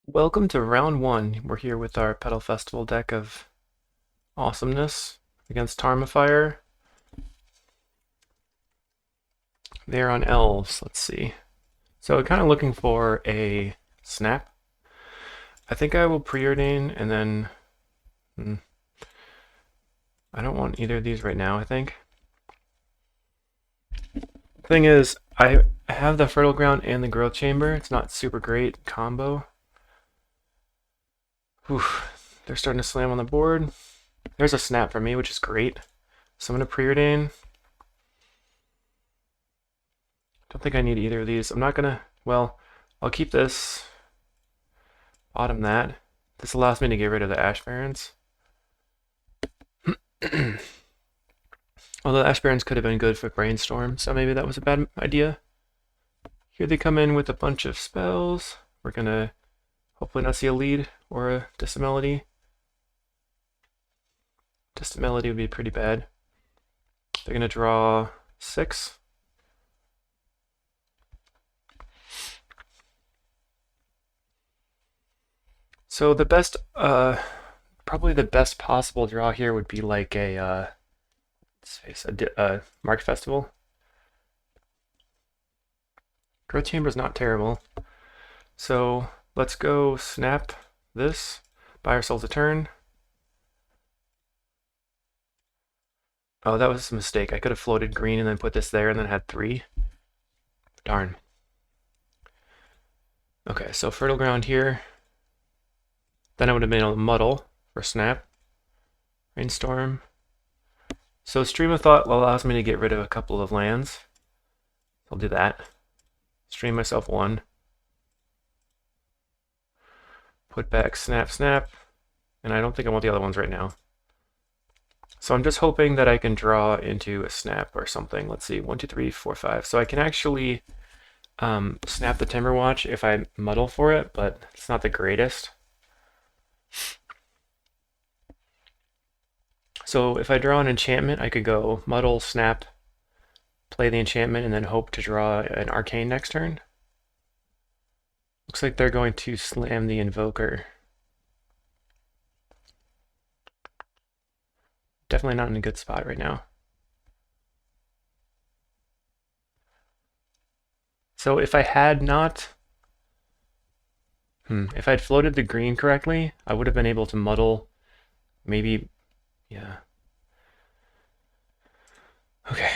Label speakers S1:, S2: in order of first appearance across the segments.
S1: Welcome to round one. We're here with our Petal Festival deck of awesomeness against Tarmifier. They're on Elves. Let's see. So kind of looking for a snap. I think I will preordain and then I don't want either of these right now, I think. Thing is, I have the Fertile Ground and the Growth Chamber. It's not super great combo. Whew. They're starting to slam on the board. There's a snap for me, which is great. So I'm going to preordain. Don't think I need either of these. I'm not gonna, well, I'll keep this, bottom that. This allows me to get rid of the Ash Barrens. Although Ash Barrens could have been good for Brainstorm, so maybe that was a bad idea. Here they come in with a bunch of spells. We're gonna hopefully not see a lead or a Distant Melody. Distant Melody would be pretty bad. They're gonna draw 6. So the best, probably the best possible draw here would be like a Market Festival. Growth Chamber is not terrible. So let's go snap this, buy ourselves a turn. Oh, that was a mistake. I could have floated green and then put this there and then had 3. Darn. Okay, so Fertile Ground here. Then I would have been able to muddle for snap. Rainstorm. So Stream of Thought allows me to get rid of a couple of lands. I'll do that. Stream myself 1. Put back snap, snap. And I don't think I want the other ones right now. So I'm just hoping that I can draw into a snap or something. Let's see, 1, 2, 3, 4, 5. So I can actually snap the Timberwatch if I muddle for it, but it's not the greatest. So if I draw an enchantment, I could go muddle, snap, play the enchantment, and then hope to draw an arcane next turn. Looks like they're going to slam the Invoker. Definitely not in a good spot right now. So if I had not, if I'd floated the green correctly, I would have been able to muddle, maybe, yeah. Okay.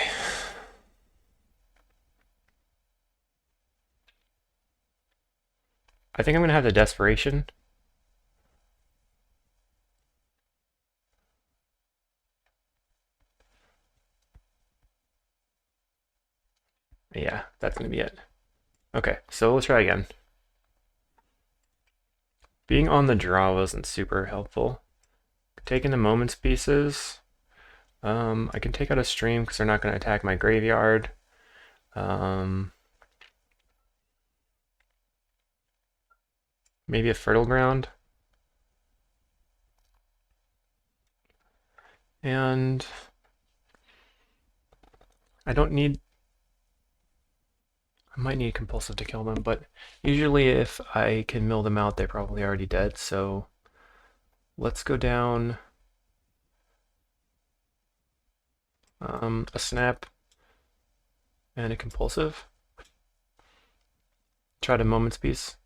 S1: I think I'm gonna have the Desperation. Yeah, that's gonna be it. Okay, so let's try again. Being on the draw wasn't super helpful. Taking the Moments pieces. I can take out a Stream because they're not going to attack my graveyard. Maybe a Fertile Ground. And I don't need, I might need Compulsive to kill them, but usually if I can mill them out, they're probably already dead. So let's go down a snap and a compulsive. Try to Moments piece.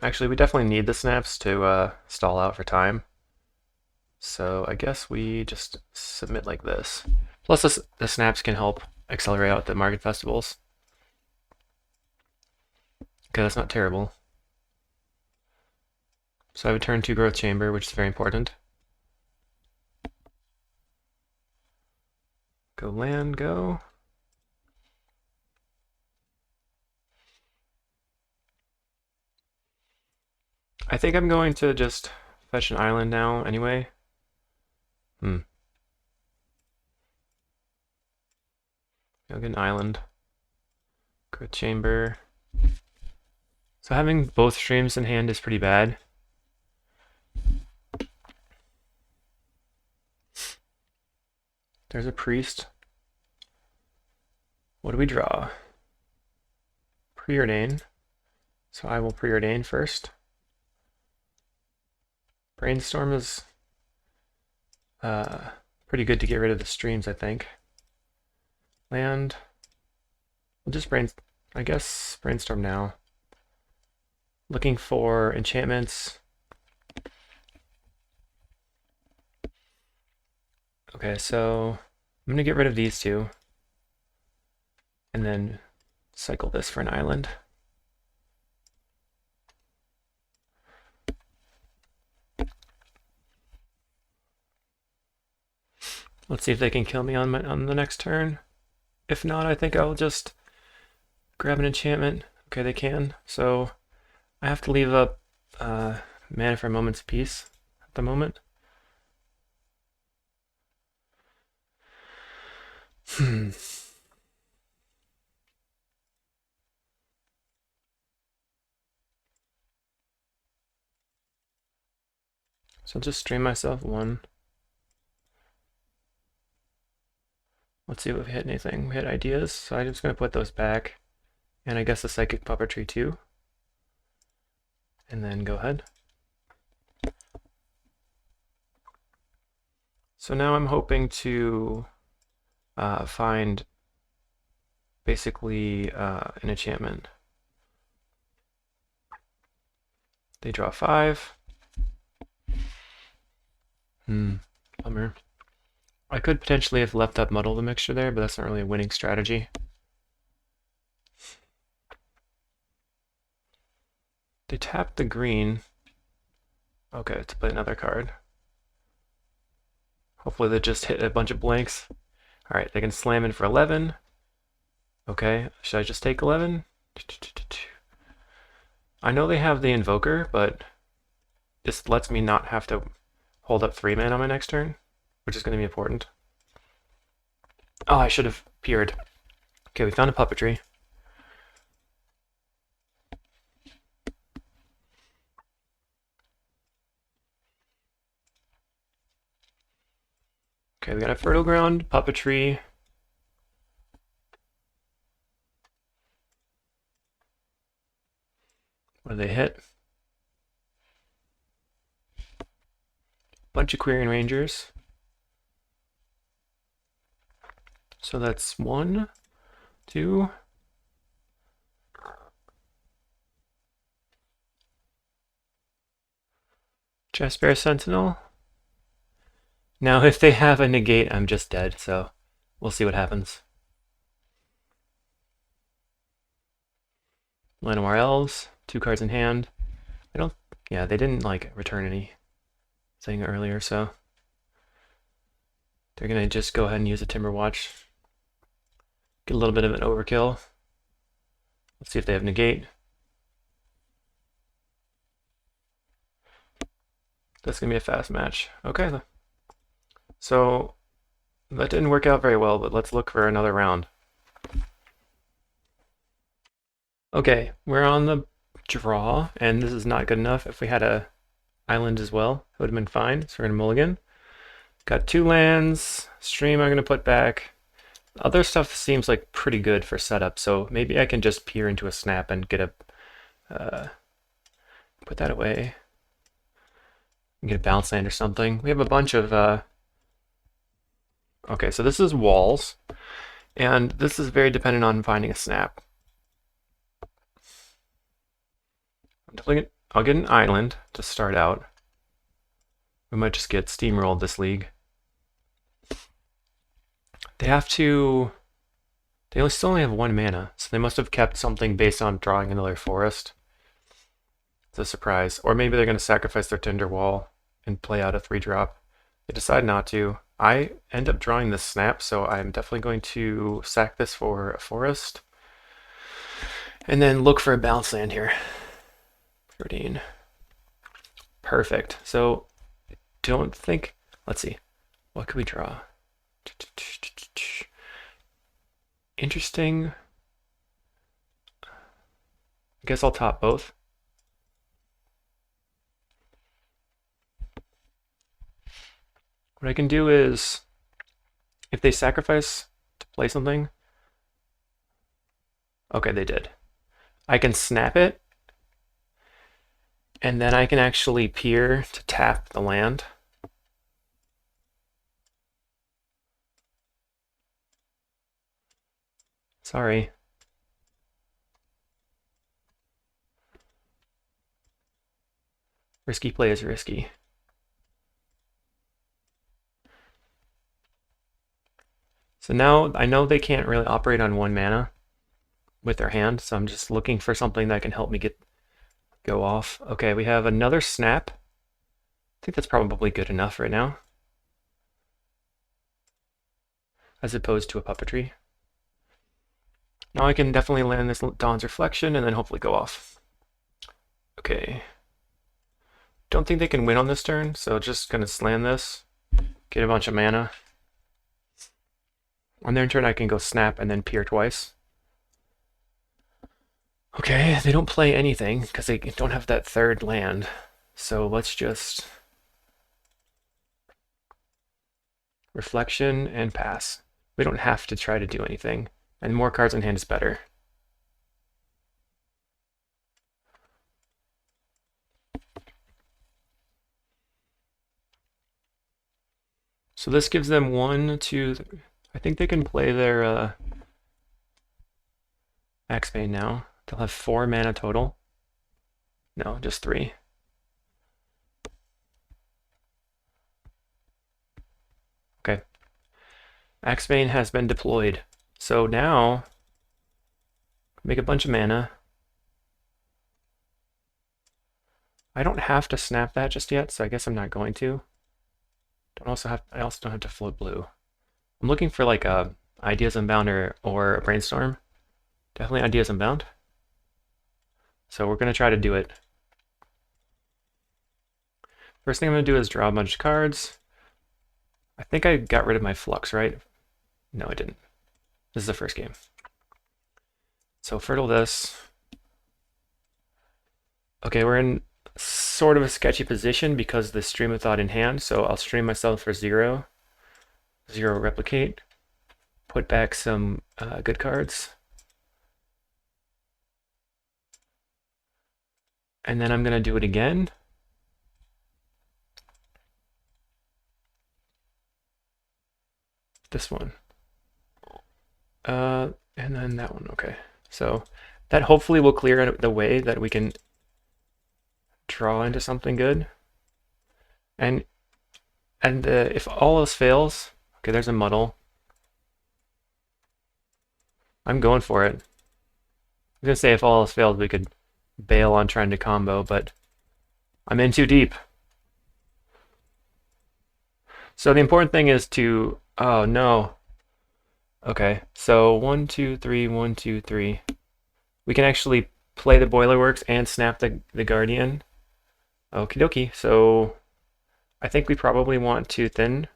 S1: Actually, we definitely need the snaps to stall out for time. So I guess we just submit like this. Plus the snaps can help accelerate out the market festivals. Okay, that's not terrible. So I would turn 2 Growth Chamber, which is very important. Go land, go. I think I'm going to just fetch an island now anyway. I'll get an island. Growth Chamber. So having both streams in hand is pretty bad. There's a priest. What do we draw? preordain. So I will preordain first. Brainstorm is pretty good to get rid of the streams, I think. Land. We'll just I guess brainstorm now. Looking for enchantments. Okay, so I'm gonna get rid of these two. And then cycle this for an island. Let's see if they can kill me on the next turn. If not, I think I'll just grab an enchantment. Okay, they can. So I have to leave up mana for a moment's peace at the moment. So I'll just stream myself one. Let's see if we hit anything. We hit ideas, so I'm just going to put those back. And I guess the psychic puppetry too. And then go ahead. So now I'm hoping to find basically an enchantment. They draw 5. Bummer. I could potentially have left that Muddle the Mixture there, but that's not really a winning strategy. They tapped the green. Okay, to play another card. Hopefully they just hit a bunch of blanks. Alright, they can slam in for 11. Okay, should I just take 11? I know they have the Invoker, but this lets me not have to hold up 3 mana on my next turn, which is going to be important. Oh, I should have peered. Okay, we found a puppetry. Okay, we got a Fertile Ground, puppetry. What do they hit? Bunch of Quirion Rangers. So that's 1, 2. Chestbear Sentinel. Now if they have a negate, I'm just dead, so we'll see what happens. Llanowar Elves, 2 cards in hand. Yeah, they didn't like return anything earlier, so they're gonna just go ahead and use a Timberwatch. Get a little bit of an overkill. Let's see if they have negate. That's gonna be a fast match. Okay, so that didn't work out very well, but let's look for another round. Okay, we're on the draw, and this is not good enough. If we had a island as well, it would have been fine. So we're gonna mulligan. Got 2 lands. Stream I'm gonna put back. Other stuff seems like pretty good for setup, so maybe I can just peer into a snap and get a put that away. Get a bounce land or something. We have a bunch of okay, so this is walls, and this is very dependent on finding a snap. I'll get an island to start out. We might just get steamrolled this league. They have to... They still only have 1 mana, so they must have kept something based on drawing another forest. It's a surprise. Or maybe they're going to sacrifice their Tinderwall and play out a 3-drop. They decide not to. I end up drawing this snap, so I'm definitely going to sack this for a forest. And then look for a bounce land here. 13. Perfect. So, don't think... Let's see. What could we draw? Interesting. I guess I'll top both. What I can do is, if they sacrifice to play something... Okay, they did. I can snap it, and then I can actually peer to tap the land. Sorry. Risky play is risky. So now I know they can't really operate on 1 mana with their hand, so I'm just looking for something that can help me go off. Okay, we have another snap. I think that's probably good enough right now, as opposed to a puppetry. Now I can definitely land this Dawn's Reflection and then hopefully go off. Okay. Don't think they can win on this turn, so just gonna slam this, get a bunch of mana. On their turn I can go snap and then peer twice. Okay, they don't play anything because they don't have that third land. So let's just reflection and pass. We don't have to try to do anything. And more cards in hand is better. So this gives them 1, 2, I think they can play their Axebane now. They'll have 4 mana total. No, just 3. Okay. Axebane has been deployed. So now, make a bunch of mana. I don't have to snap that just yet, so I guess I'm not going to. I also don't have to float blue. I'm looking for like a Ideas Unbound or a Brainstorm. Definitely Ideas Unbound. So we're going to try to do it. First thing I'm going to do is draw a bunch of cards. I think I got rid of my Flux, right? No, I didn't. This is the first game. So fertile this. Okay, we're in sort of a sketchy position because the Stream of Thought in hand, so I'll stream myself for 0. 0 replicate. Put back some good cards. And then I'm going to do it again. This one. And then that one, okay. So that hopefully will clear the way that we can draw into something good. And if all else fails, okay, there's a muddle. I'm going for it. I was gonna say if all else failed, we could bail on trying to combo, but I'm in too deep. So the important thing is to, oh no. Okay, so 1, 2, 3, 1, 2, 3. We can actually play the Boilerworks and snap the Guardian. Okie dokie, so I think we probably want to thin.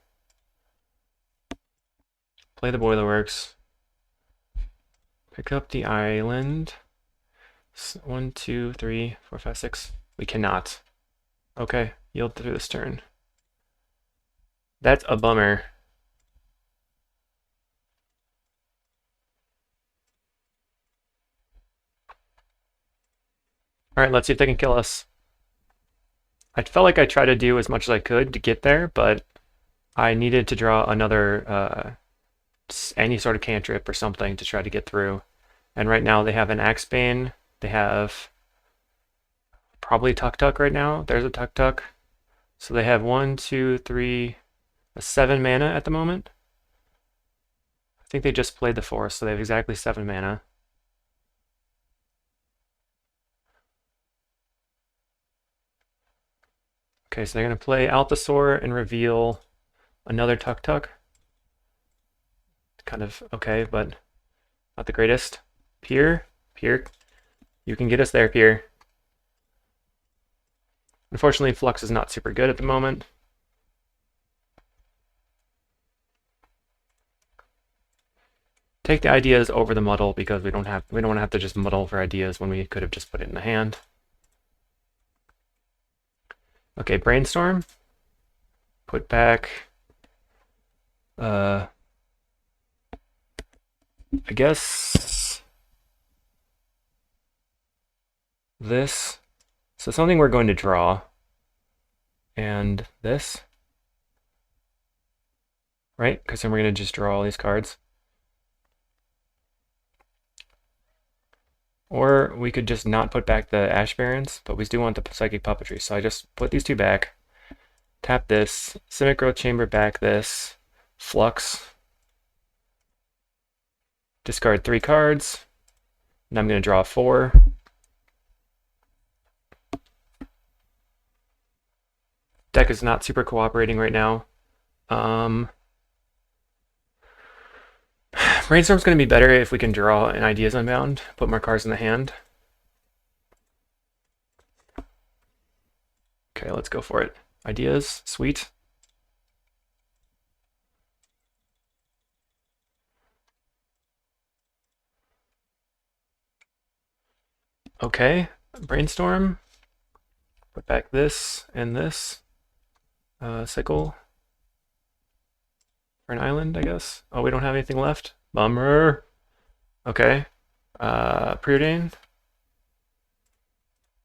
S1: Play the Boilerworks. Pick up the island. 1, 2, 3, 4, 5, 6. We cannot. Okay, yield through this turn. That's a bummer. Alright, let's see if they can kill us. I felt like I tried to do as much as I could to get there, but I needed to draw another, any sort of cantrip or something to try to get through. And right now they have an Axebane. They have probably Tuk Tuk right now. There's a Tuk Tuk. So they have 1, 2, 3, 7 mana at the moment. I think they just played the forest, so they have exactly 7 mana. Okay, so they're going to play Altasaur and reveal another Tuk Tuk. Kind of okay, but not the greatest. Pier, you can get us there, Pier. Unfortunately, Flux is not super good at the moment. Take the ideas over the muddle because we don't want to have to just muddle for ideas when we could have just put it in the hand. Okay, Brainstorm. Put back I guess this. So something we're going to draw. And this. Right? Because then we're going to just draw all these cards. Or we could just not put back the Ash Barrens, but we do want the Psychic Puppetry. So I just put these two back, tap this, Simic Growth Chamber back this, Flux, discard 3 cards, and I'm going to draw 4. Deck is not super cooperating right now. Brainstorm's going to be better if we can draw an Ideas Unbound, put more cards in the hand. Okay, let's go for it. Ideas, sweet. Okay, Brainstorm. Put back this and this. Sickle. For an island, I guess. Oh, we don't have anything left? Bummer. Okay. Preordain.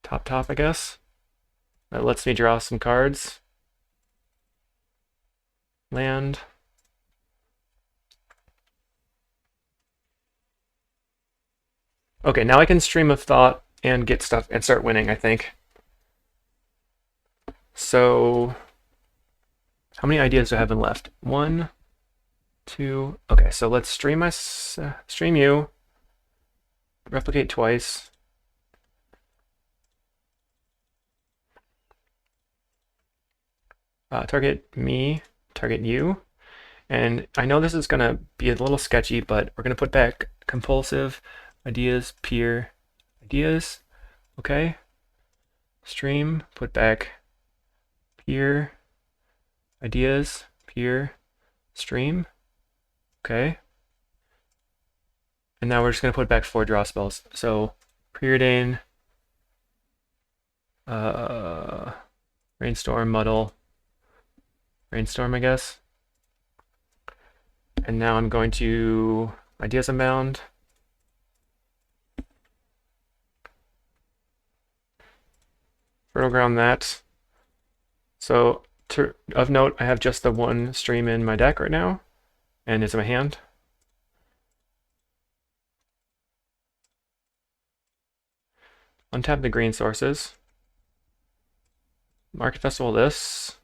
S1: Top, I guess. That lets me draw some cards. Land. Okay, now I can Stream of Thought and get stuff and start winning, I think. So, how many ideas do I have left? 1, 2. Okay, so let's stream you. Replicate twice. Target me, target you. And I know this is going to be a little sketchy, but we're going to put back Compulsive, Ideas, Peer, Ideas. Okay. Stream, put back Peer, Ideas, Peer, Stream. Okay. And now we're just going to put back 4 draw spells. So, Preordain, Rainstorm, Muddle, Rainstorm, I guess. And now I'm going to Ideas Unbound. Fertile Ground that. So, of note, I have just the 1 stream in my deck right now, and it's in my hand. Untap the green sources. Market Festival this.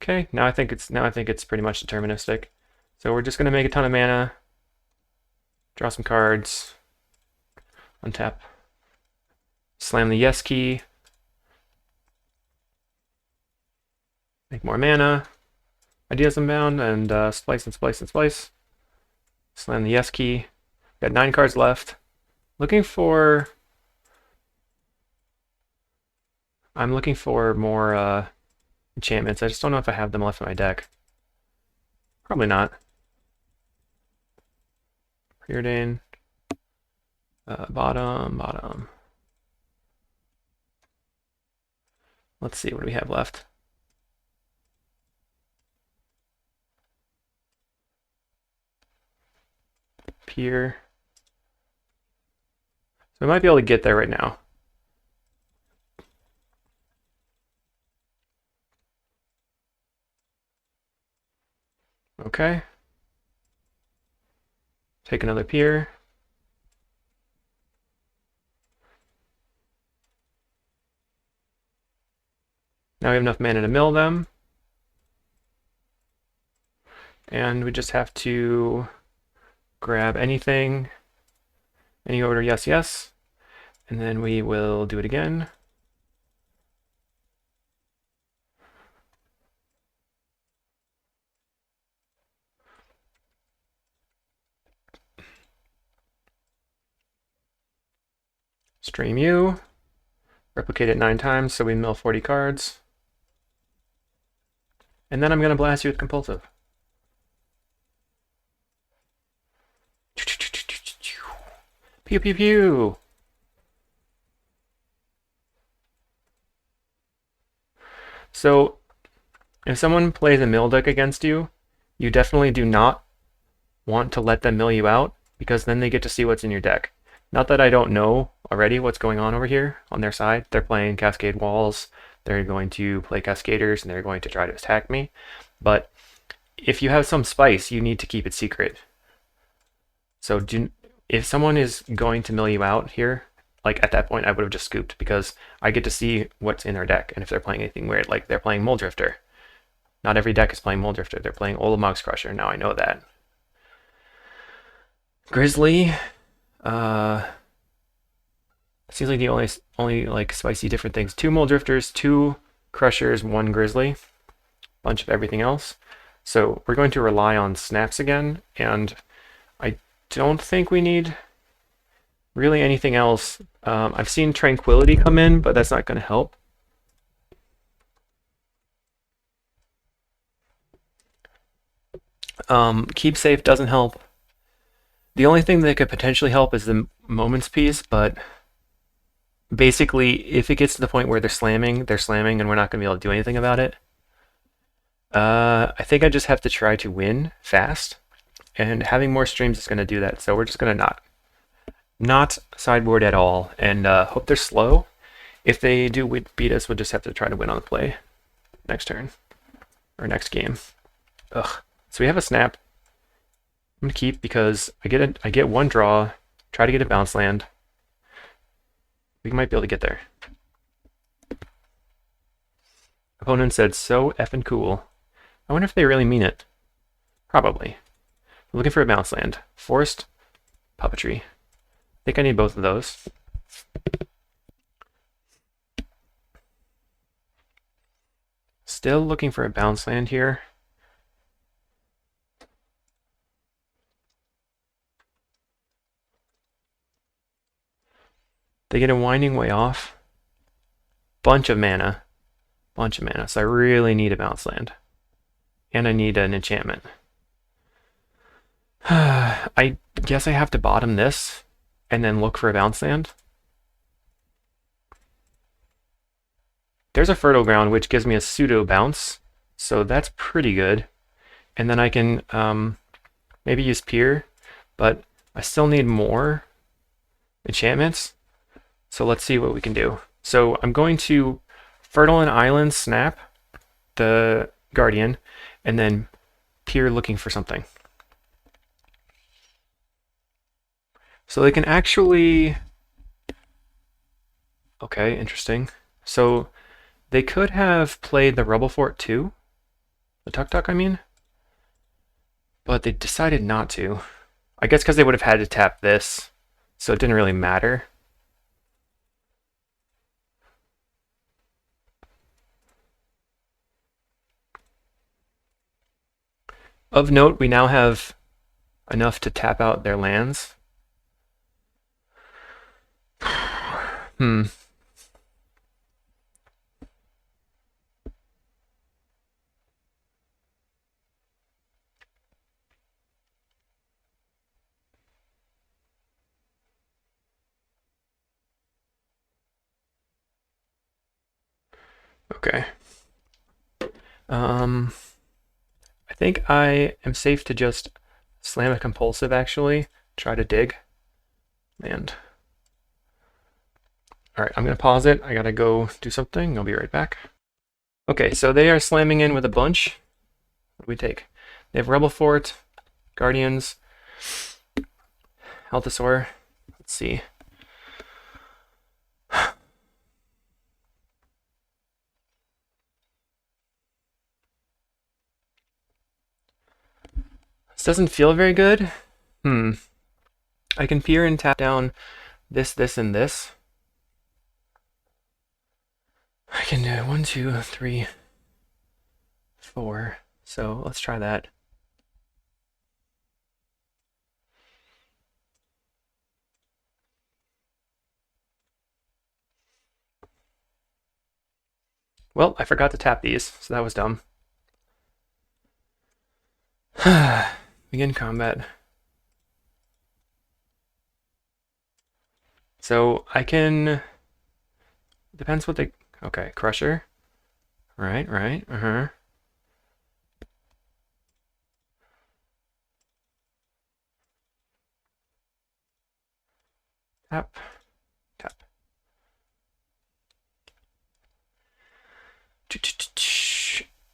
S1: Okay, now I think it's pretty much deterministic. So we're just gonna make a ton of mana, draw some cards, untap, slam the yes key, make more mana, Ideas Unbound, and splice and splice and splice. Slam the yes key. Got 9 cards left. I'm looking for more enchantments. I just don't know if I have them left in my deck. Probably not. Preordain. Bottom. Let's see, what do we have left? Peer. So we might be able to get there right now. Okay. Take another Peer. Now we have enough mana to mill them. And we just have to grab anything, any order, yes, yes. And then we will do it again. Stream you. Replicate it 9 times so we mill 40 cards. And then I'm going to blast you with Compulsive. Pew pew pew! So, if someone plays a mill deck against you, you definitely do not want to let them mill you out, because then they get to see what's in your deck. Not that I don't know already what's going on over here on their side. They're playing Cascade Walls, they're going to play Cascaders, and they're going to try to attack me. But if you have some spice, you need to keep it secret. So if someone is going to mill you out here, like at that point I would have just scooped, because I get to see what's in their deck, and if they're playing anything weird, like they're playing Mold Drifter. Not every deck is playing Mold Drifter. They're playing Olamog's Crusher. Now I know that. Grizzly. Seems like the only like spicy different things. 2 Mold Drifters, 2 Crushers, 1 Grizzly. Bunch of everything else. So we're going to rely on snaps again, and I don't think we need really anything else. I've seen Tranquility come in, but that's not going to help. Keep Safe doesn't help. The only thing that could potentially help is the Moments piece, but basically, if it gets to the point where they're slamming, and we're not going to be able to do anything about it. I think I just have to try to win fast, and having more streams is going to do that. So we're just going to not sideboard at all, and hope they're slow. If they do beat us, we'll just have to try to win on the play next turn or next game. Ugh. So we have a snap. I'm gonna keep because I get 1 draw. Try to get a bounce land. We might be able to get there. Opponent said, so effing cool. I wonder if they really mean it. Probably. I'm looking for a bounce land. Forced Puppetry. I think I need both of those. Still looking for a bounce land here. They get a Winding Way off. Bunch of mana. So I really need a bounce land. And I need an enchantment. I guess I have to bottom this and then look for a bounce land. There's a Fertile Ground, which gives me a pseudo bounce, so that's pretty good. And then I can maybe use Pier, but I still need more enchantments. So let's see what we can do. So I'm going to Fertile and Island snap the Guardian, and then Pier looking for something. So they can actually... Okay, interesting. So they could have played the Rebel Fort too. The Tuk-Tuk, I mean. But they decided not to. I guess because they would have had to tap this, so it didn't really matter. Of note, we now have enough to tap out their lands. Okay. I think I am safe to just slam a compulsive, actually. Try to dig. And... Alright, I'm going to pause it. I gotta go do something. I'll be right back. Okay, so they are slamming in with a bunch. What do we take? They have Rebel Fort, Guardians, Altasaur. Let's see. This doesn't feel very good. I can peer and tap down this, this, and this. I can do 1, 2, 3, 4. So let's try that. Well, I forgot to tap these, so that was dumb. Begin combat. So I can... Depends what they... Okay, Crusher. Right, Tap, tap.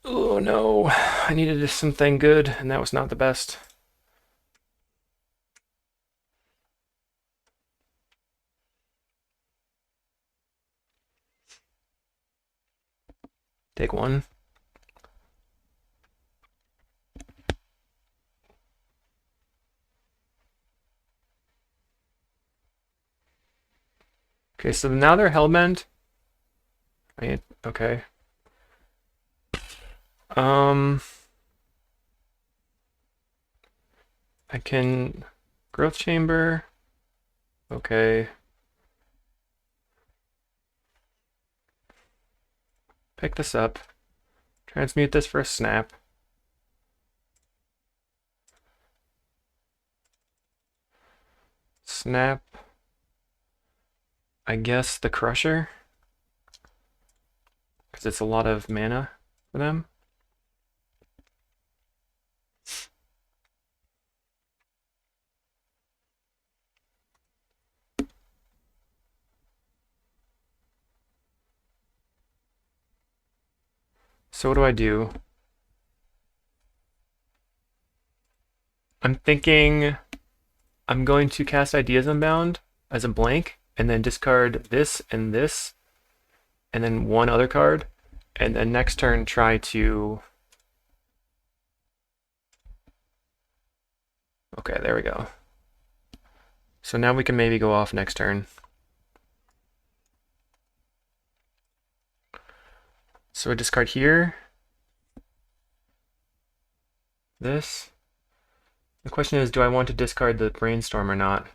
S1: Oh no, I needed something good, and that was not the best. Take one. Okay, so now they're hellbent. Okay. I can growth chamber. Okay. Pick this up. Transmute this for a snap. Snap. I guess the crusher. Because it's a lot of mana for them. So what do I do? I'm thinking I'm going to cast Ideas Unbound as a blank, and then discard this, and then one other card, and then next turn try to... Okay, there we go. So now we can maybe go off next turn. So I discard here. This. The question is, do I want to discard the Brainstorm or not?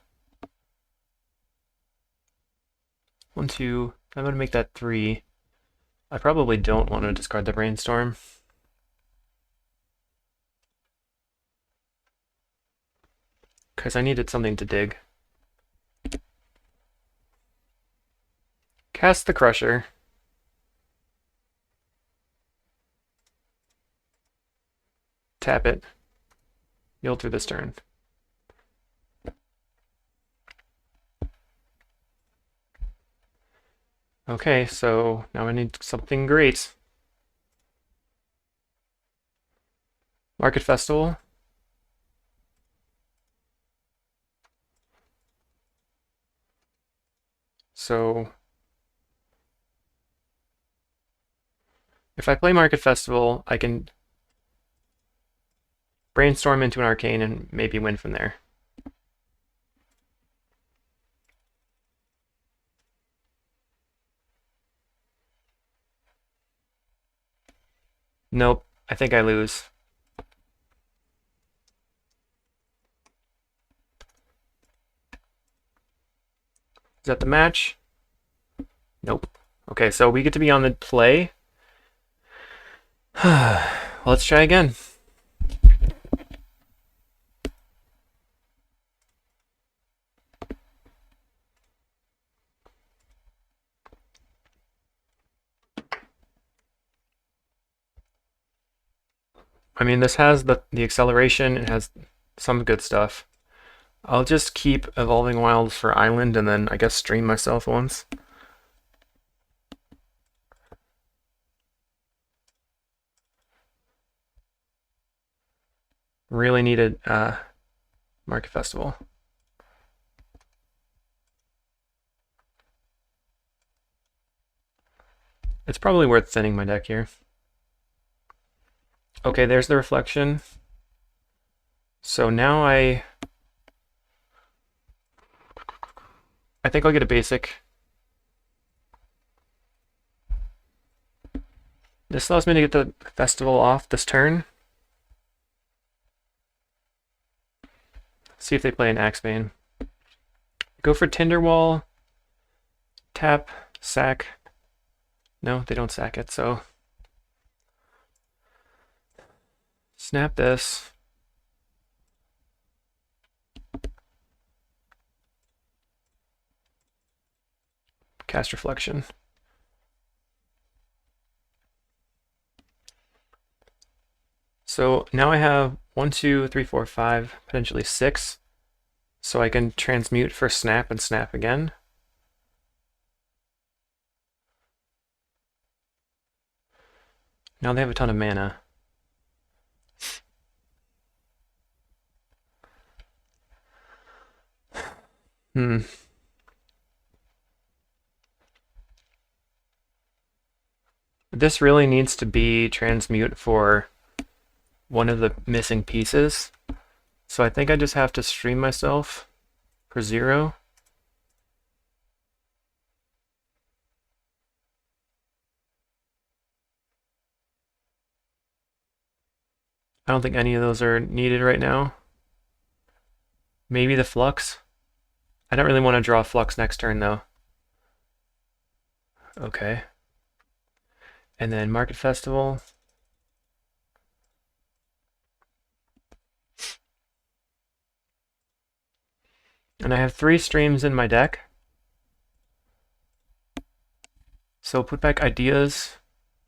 S1: 1, 2. I'm going to make that 3. I probably don't want to discard the Brainstorm. Because I needed something to dig. Cast the Crusher. Tap it. Yield through this turn. Okay, so now I need something great. Market Festival. So if I play Market Festival, I can Brainstorm into an Arcane and maybe win from there. Nope, I think I lose. Is that the match? Nope. Okay, so we get to be on the play. Let's try again. I mean, this has the acceleration, it has some good stuff. I'll just keep Evolving Wilds for Island and then I guess stream myself once. Really needed Market Festival. It's probably worth thinning my deck here. Okay, there's the reflection. So now I think I'll get a basic. This allows me to get the festival off this turn. See if they play an Axebane. Go for Tinderwall. Tap, sack. No, they don't sack it, so snap this. Cast Reflection. So now I have 1, 2, 3, 4, 5, potentially 6 So I can transmute for snap and snap again. Now they have a ton of mana. This really needs to be transmute for one of the missing pieces. So I think I just have to stream myself for 0. I don't think any of those are needed right now. Maybe the Flux. I don't really want to draw Flux next turn though. Okay. And then Market Festival. And I have 3 streams in my deck. So put back Ideas,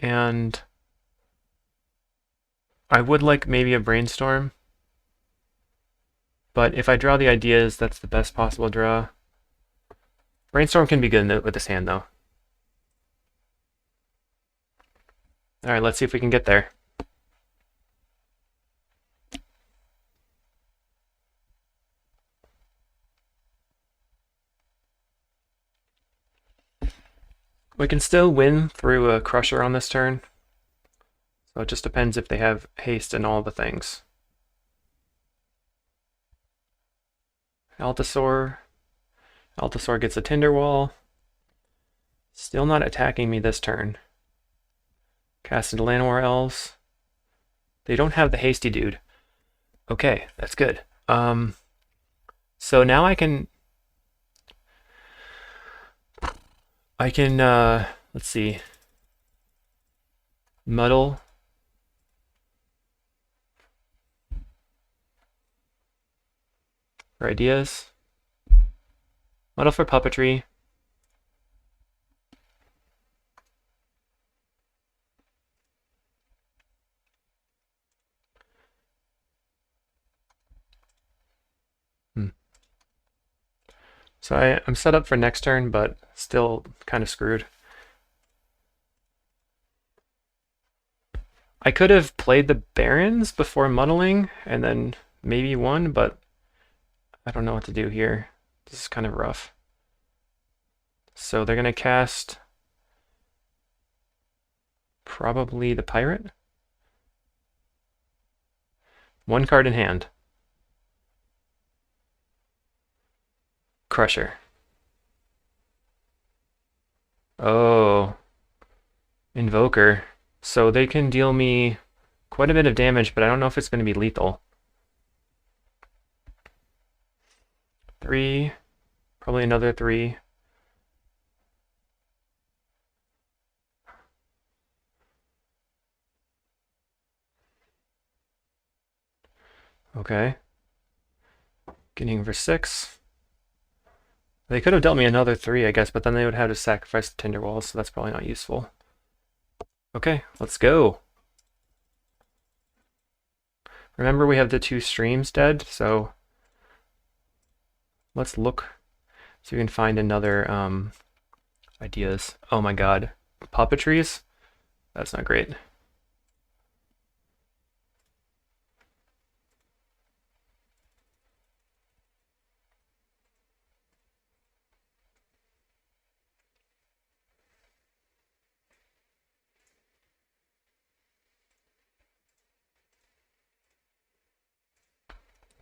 S1: and I would like maybe a Brainstorm. But if I draw the Ideas, that's the best possible draw. Brainstorm can be good with this hand though. Alright, let's see if we can get there. We can still win through a Crusher on this turn. So it just depends if they have haste and all the things. Altasaur. Altasaur gets a Tinderwall. Still not attacking me this turn. Casted Llanowar Elves. They don't have the hasty dude. Okay, that's good. So now I can let's see, muddle. For Ideas. Muddle for Puppetry. So I'm set up for next turn, but still kind of screwed. I could have played the Barons before muddling and then maybe won, but I don't know what to do here. This is kind of rough. So they're going to cast probably the Pirate. 1 card in hand. Crusher. Oh. Invoker. So they can deal me quite a bit of damage, but I don't know if it's going to be lethal. 3. Probably another 3. Okay. Getting for 6. They could have dealt me another 3, I guess, but then they would have to sacrifice the Tinderwalls, so that's probably not useful. Okay, let's go. Remember, we have the 2 streams dead, so let's look so we can find another Ideas. Oh my god. Puppetries? That's not great.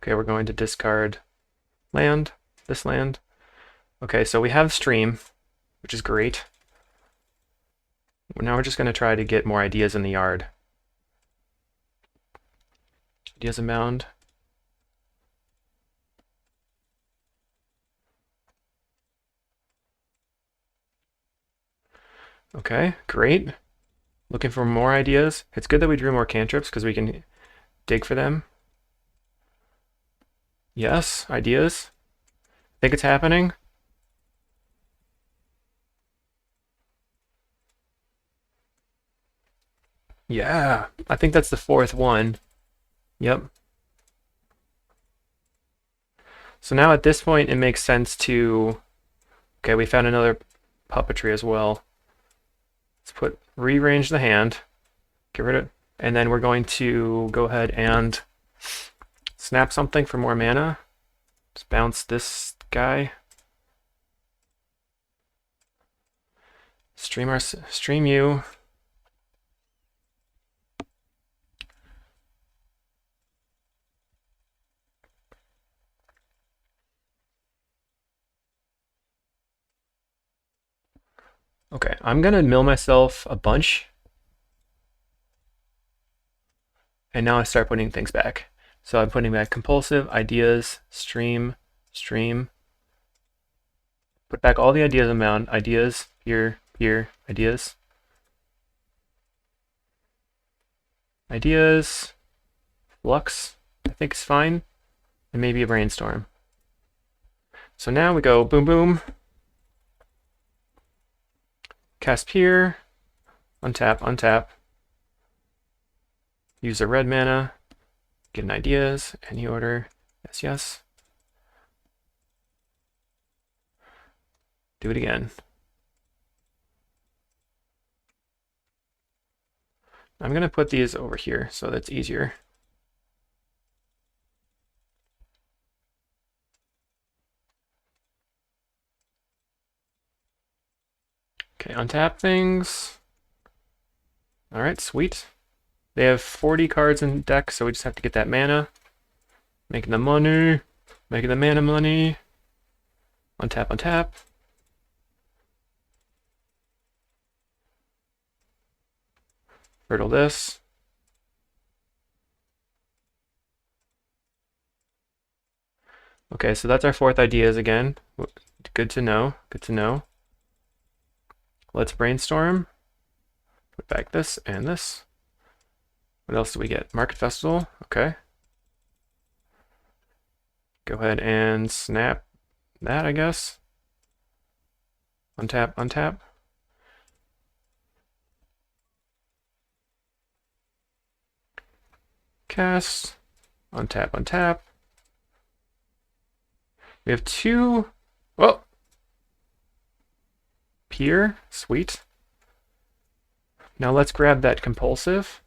S1: Okay, we're going to discard land, this land. Okay, so we have stream, which is great. Now we're just going to try to get more ideas in the yard. Ideas abound. Okay, great. Looking for more ideas. It's good that we drew more cantrips because we can dig for them. Yes, ideas. Think it's happening? Yeah, I think that's the 4th one. Yep. So now at this point, it makes sense to, okay, we found another puppetry as well. Let's rearrange the hand, get rid of, and then we're going to go ahead and snap something for more mana. Just bounce this guy. Stream you. Okay, I'm gonna mill myself a bunch. And now I start putting things back. So I'm putting back compulsive, ideas, stream. Put back all the ideas amount, ideas, here, ideas. Ideas, flux, I think is fine. And maybe a brainstorm. So now we go boom, boom. Cast Pier, untap. Use a red mana, get an ideas, any order, yes. Do it again. I'm gonna put these over here so that's easier. Okay, untap things. All right, sweet. They have 40 cards in deck, so we just have to get that mana. Making the money. Making the mana money. Untap. Hurdle this. Okay, so that's our fourth ideas again. Good to know. Let's brainstorm. Put back this and this. What else do we get? Market Festival, okay. Go ahead and snap that, I guess. Untap. Cast, untap. We have two, oh! Pier, sweet. Now let's grab that compulsive.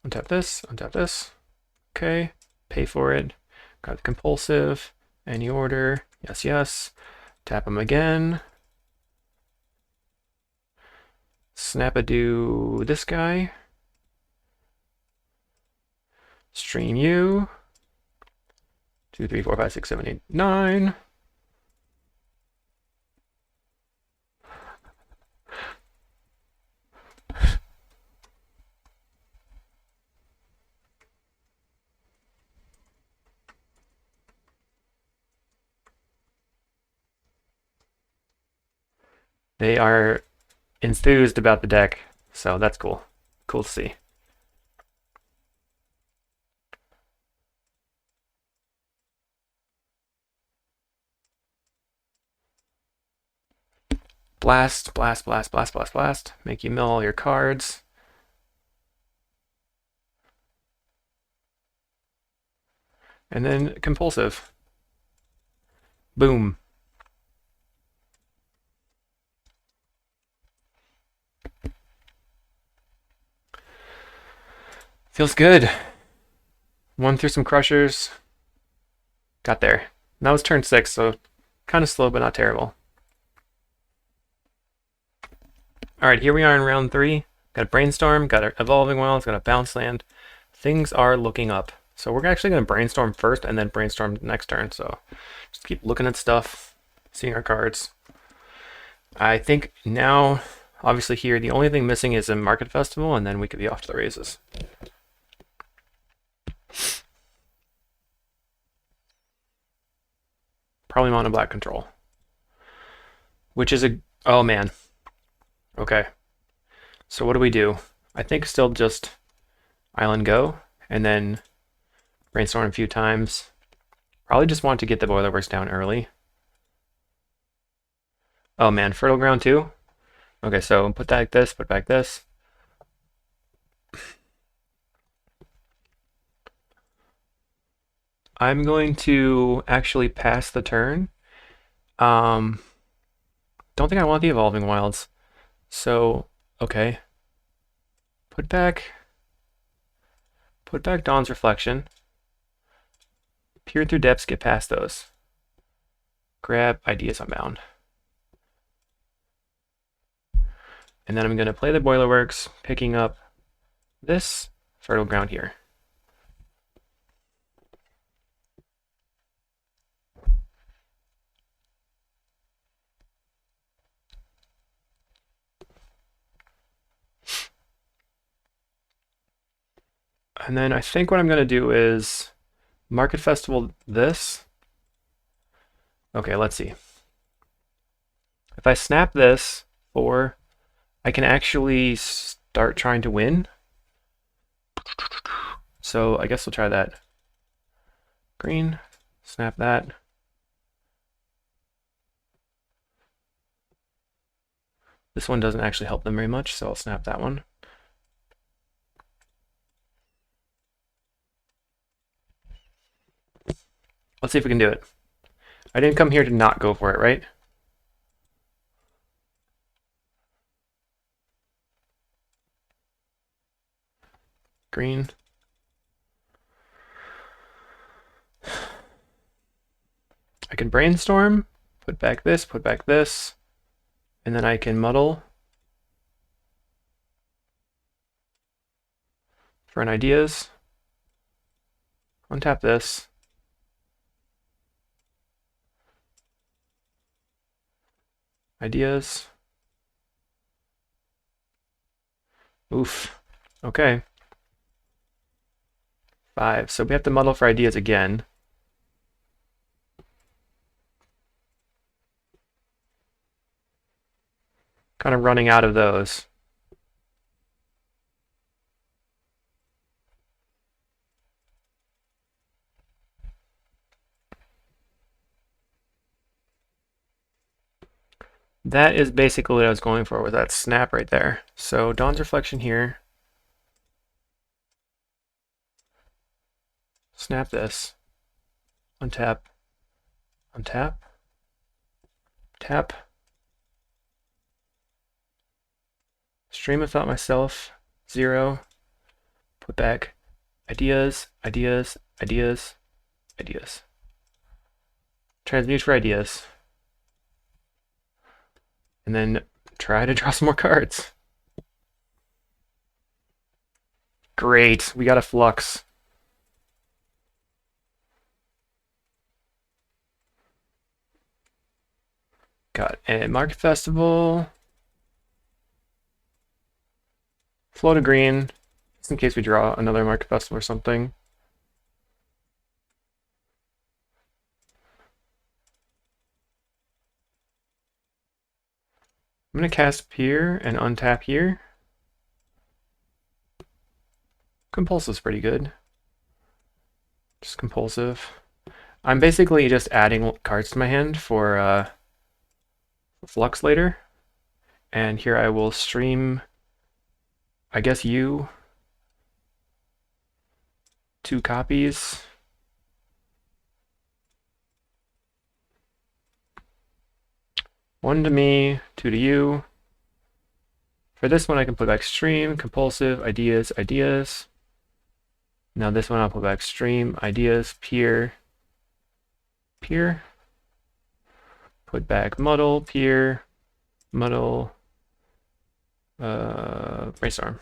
S1: Untap this. Okay, pay for it. Grab the compulsive, any order, yes. Tap them again. Snap-a-do this guy. Stream you. 2, 3, 4, 5, 6, 7, 8, 9. They are enthused about the deck, so that's cool. Cool to see. Blast. Make you mill all your cards. And then compulsive. Boom. Feels good. Won through some crushers. Got there. That was turn 6, so kind of slow, but not terrible. Alright, here we are in round 3. Got a Brainstorm, got an Evolving Wilds, got a Bounce Land. Things are looking up. So we're actually going to Brainstorm first and then Brainstorm next turn. So just keep looking at stuff, seeing our cards. I think now, obviously here, the only thing missing is a Market Festival, and then we could be off to the races. Probably mono black control. Which is a... oh man. Okay. So what do we do? I think still just Island Go, and then Brainstorm a few times. Probably just want to get the Boilerworks down early. Oh man, Fertile Ground too? Okay, so put back this, I'm going to actually pass the turn. Don't think I want the Evolving Wilds. So, okay. Put back Dawn's Reflection. Peer through depths, get past those. Grab Ideas Unbound. And then I'm going to play the Boilerworks, picking up this Fertile Ground here. And then I think what I'm going to do is Market Festival this. Okay, let's see. If I snap this, I can actually start trying to win. So I guess we'll try that. Green, snap that. This one doesn't actually help them very much, so I'll snap that one. Let's see if we can do it. I didn't come here to not go for it, right? Green. I can brainstorm, put back this, and then I can muddle for an ideas. Untap this. Ideas. Oof. Okay. 5. So we have to muddle for ideas again. Kind of running out of those. That is basically what I was going for with that snap right there. So Dawn's Reflection here. Snap this. Untap. Untap. Tap. Stream of Thought myself. 0. Put back ideas, ideas, ideas, ideas. Transmute for ideas. And then try to draw some more cards. Great, we got a Flux. Got a Market Festival. Flow to green, just in case we draw another Market Festival or something. I'm going to cast Peer and untap here. Compulsive's pretty good. Just Compulsive. I'm basically just adding cards to my hand for Flux later. And here I will stream, I guess, 2 copies. One to me, 2 to you. For this one, I can put back stream, compulsive, ideas, ideas. Now this one, I'll put back stream, ideas, peer, peer. Put back muddle, peer, muddle, brainstorm.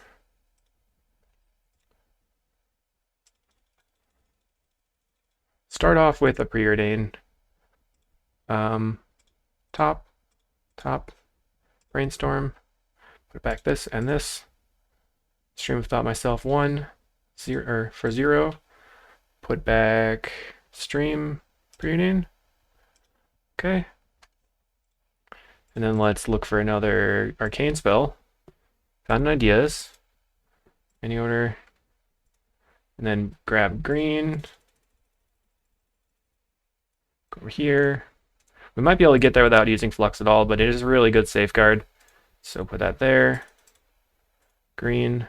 S1: Start off with a preordain. Top, brainstorm. Put back this and this. Stream of Thought myself 1, 0, or for 0. Put back stream, preordain. Okay. And then let's look for another arcane spell. Found an ideas. Any order. And then grab green. Go over here. We might be able to get there without using Flux at all, but it is a really good safeguard. So put that there. Green.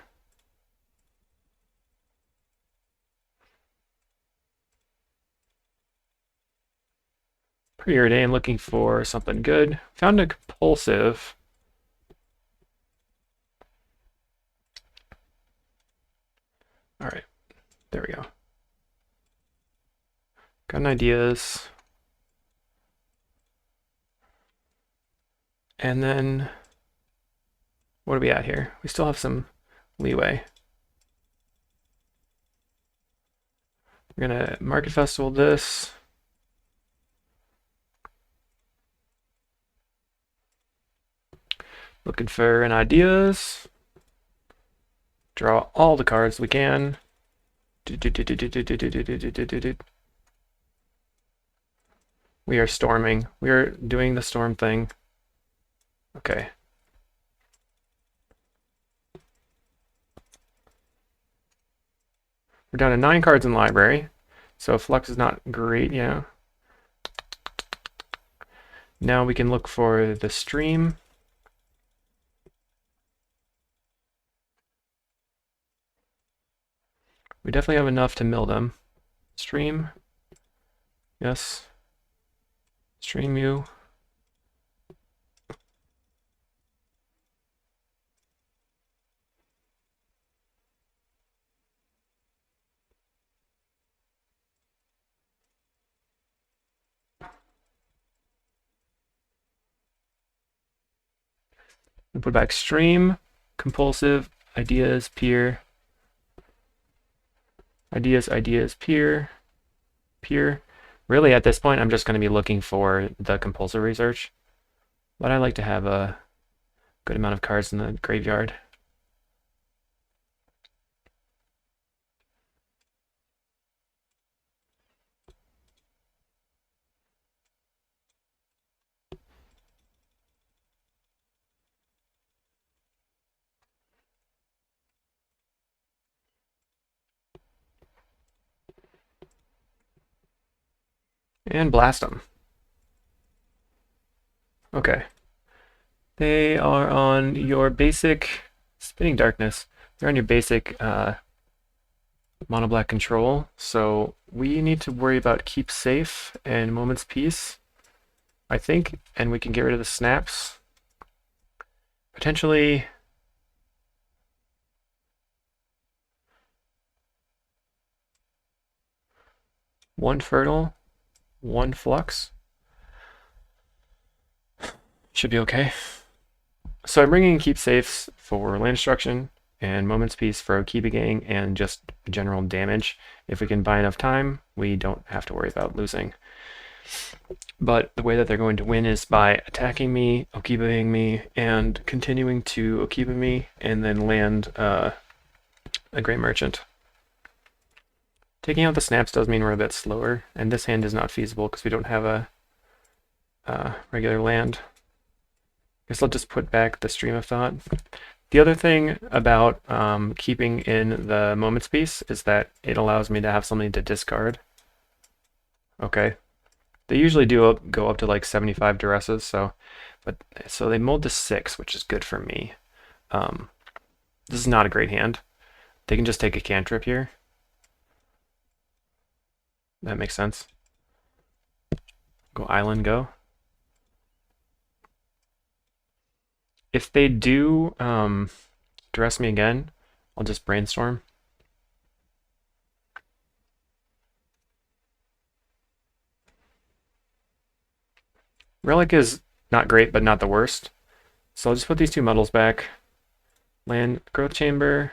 S1: Preordain, looking for something good. Found a compulsive. All right, there we go. Got an ideas. And then, what are we at here? We still have some leeway. We're gonna Market Festival this. Looking for an ideas. Draw all the cards we can. We are storming. We are doing the storm thing. Okay. We're down to 9 cards in the library. So flux is not great, yeah. Now we can look for the stream. We definitely have enough to mill them. Stream. Yes. Stream you. We put back stream, compulsive, ideas, peer. Ideas, peer. Really, at this point, I'm just going to be looking for the compulsive research. But I like to have a good amount of cards in the graveyard. And blast them. Okay. They are on your basic Spinning Darkness. They're on your basic mono black control. So we need to worry about Keep Safe and Moment's Peace, I think, and we can get rid of the snaps. Potentially one Fertile, one Flux. Should be okay. So I'm bringing Keep Safes for land destruction and Moment's Peace for Keeping and just general damage. If we can buy enough time, we don't have to worry about losing. But the way that they're going to win is by attacking me, Okibaing me, and continuing to Okiba me, and then land a Great Merchant. Taking out the snaps does mean we're a bit slower, and this hand is not feasible because we don't have a regular land. Guess I'll just put back the Stream of Thought. The other thing about keeping in the Moment's Peace is that it allows me to have something to discard. Okay. They usually do go up to like 75 duresses, so they mold to 6, which is good for me. This is not a great hand. They can just take a cantrip here. That makes sense. Go Island, go. If they do duress me again, I'll just Brainstorm. Relic is not great, but not the worst. So I'll just put these 2 muddles back. Land Growth Chamber.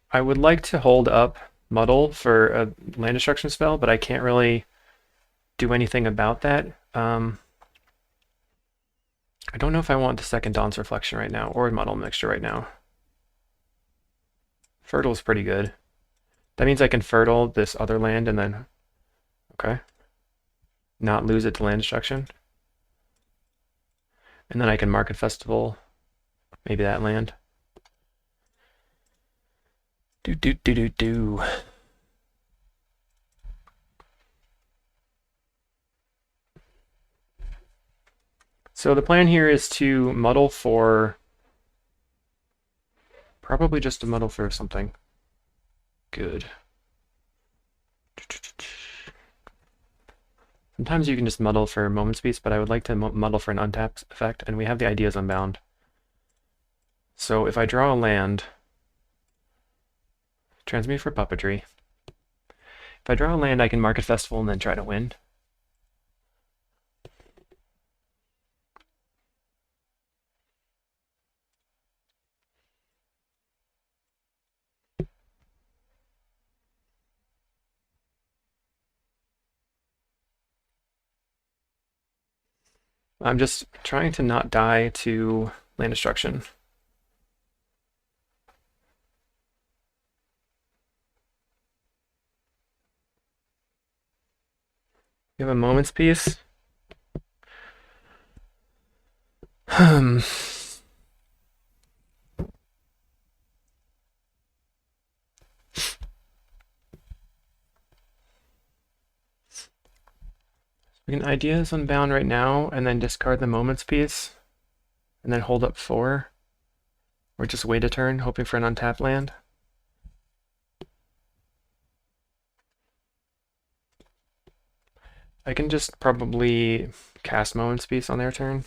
S1: I would like to hold up Muddle for a land destruction spell, but I can't really do anything about that. I don't know if I want the second Dawn's Reflection right now, or Muddle Mixture right now. Fertile is pretty good. That means I can Fertile this other land and then... Okay. Not lose it to land destruction. And then I can Market Festival, maybe that land. Do. So the plan here is to muddle for... Probably just to muddle for something good. Sometimes you can just muddle for Moment's Peace, but I would like to muddle for an untapped effect, and we have the Ideas Unbound. So if I draw a land, transmute for Puppetry. If I draw a land, I can Market Festival and then try to win. I'm just trying to not die to land destruction. We have a Moment's Peace. We can Ideas Unbound right now and then discard the Moment's Peace and then hold up 4. Or just wait a turn, hoping for an untapped land. I can just probably cast Moment's Peace on their turn,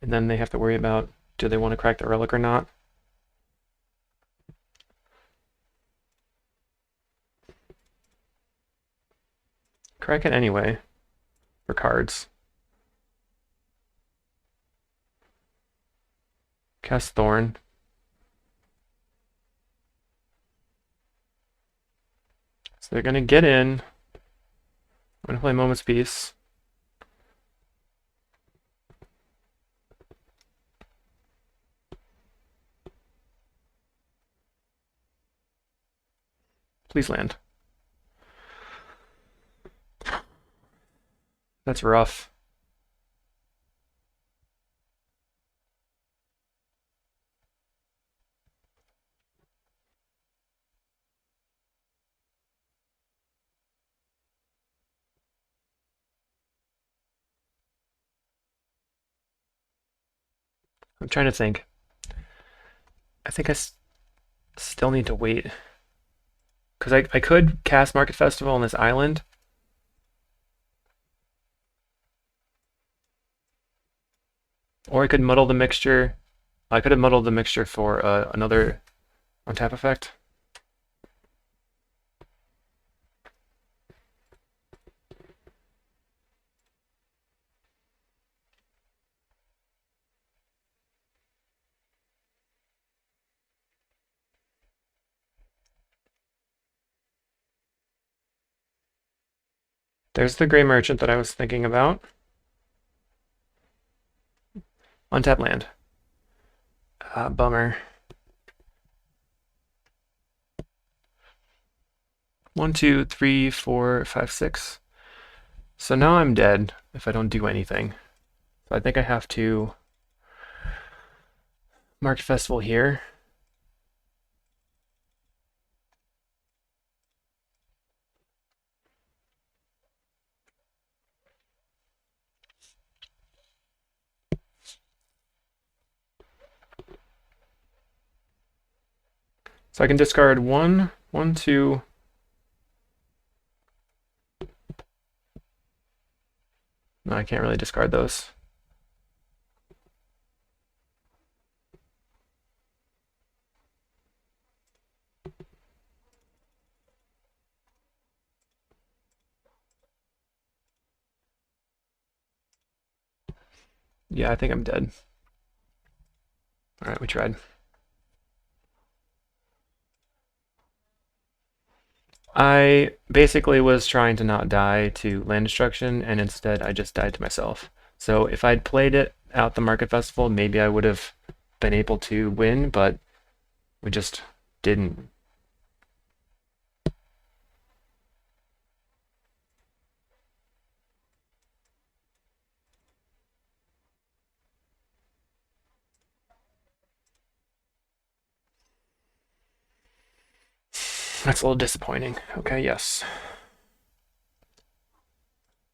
S1: and then they have to worry about do they want to crack the relic or not. Crack it anyway, for cards. Cast Thorn. So they're going to get in. I'm going to play Moment's Peace. Please land. That's rough. I'm trying to think. I think I still need to wait. Because I could cast Market Festival on this island. Or I could muddle the mixture. I could have muddled the mixture for another untap effect. There's the Gray Merchant that I was thinking about. Untap land. Bummer. 1, 2, 3, 4, 5, 6. So now I'm dead if I don't do anything. So I think I have to Market Festival here. So I can discard 1, 1, 2. No, I can't really discard those. Yeah, I think I'm dead. Alright, we tried. I basically was trying to not die to land destruction, and instead I just died to myself. So if I'd played it out the Market Festival, maybe I would have been able to win, but we just didn't. That's a little disappointing. Okay, yes.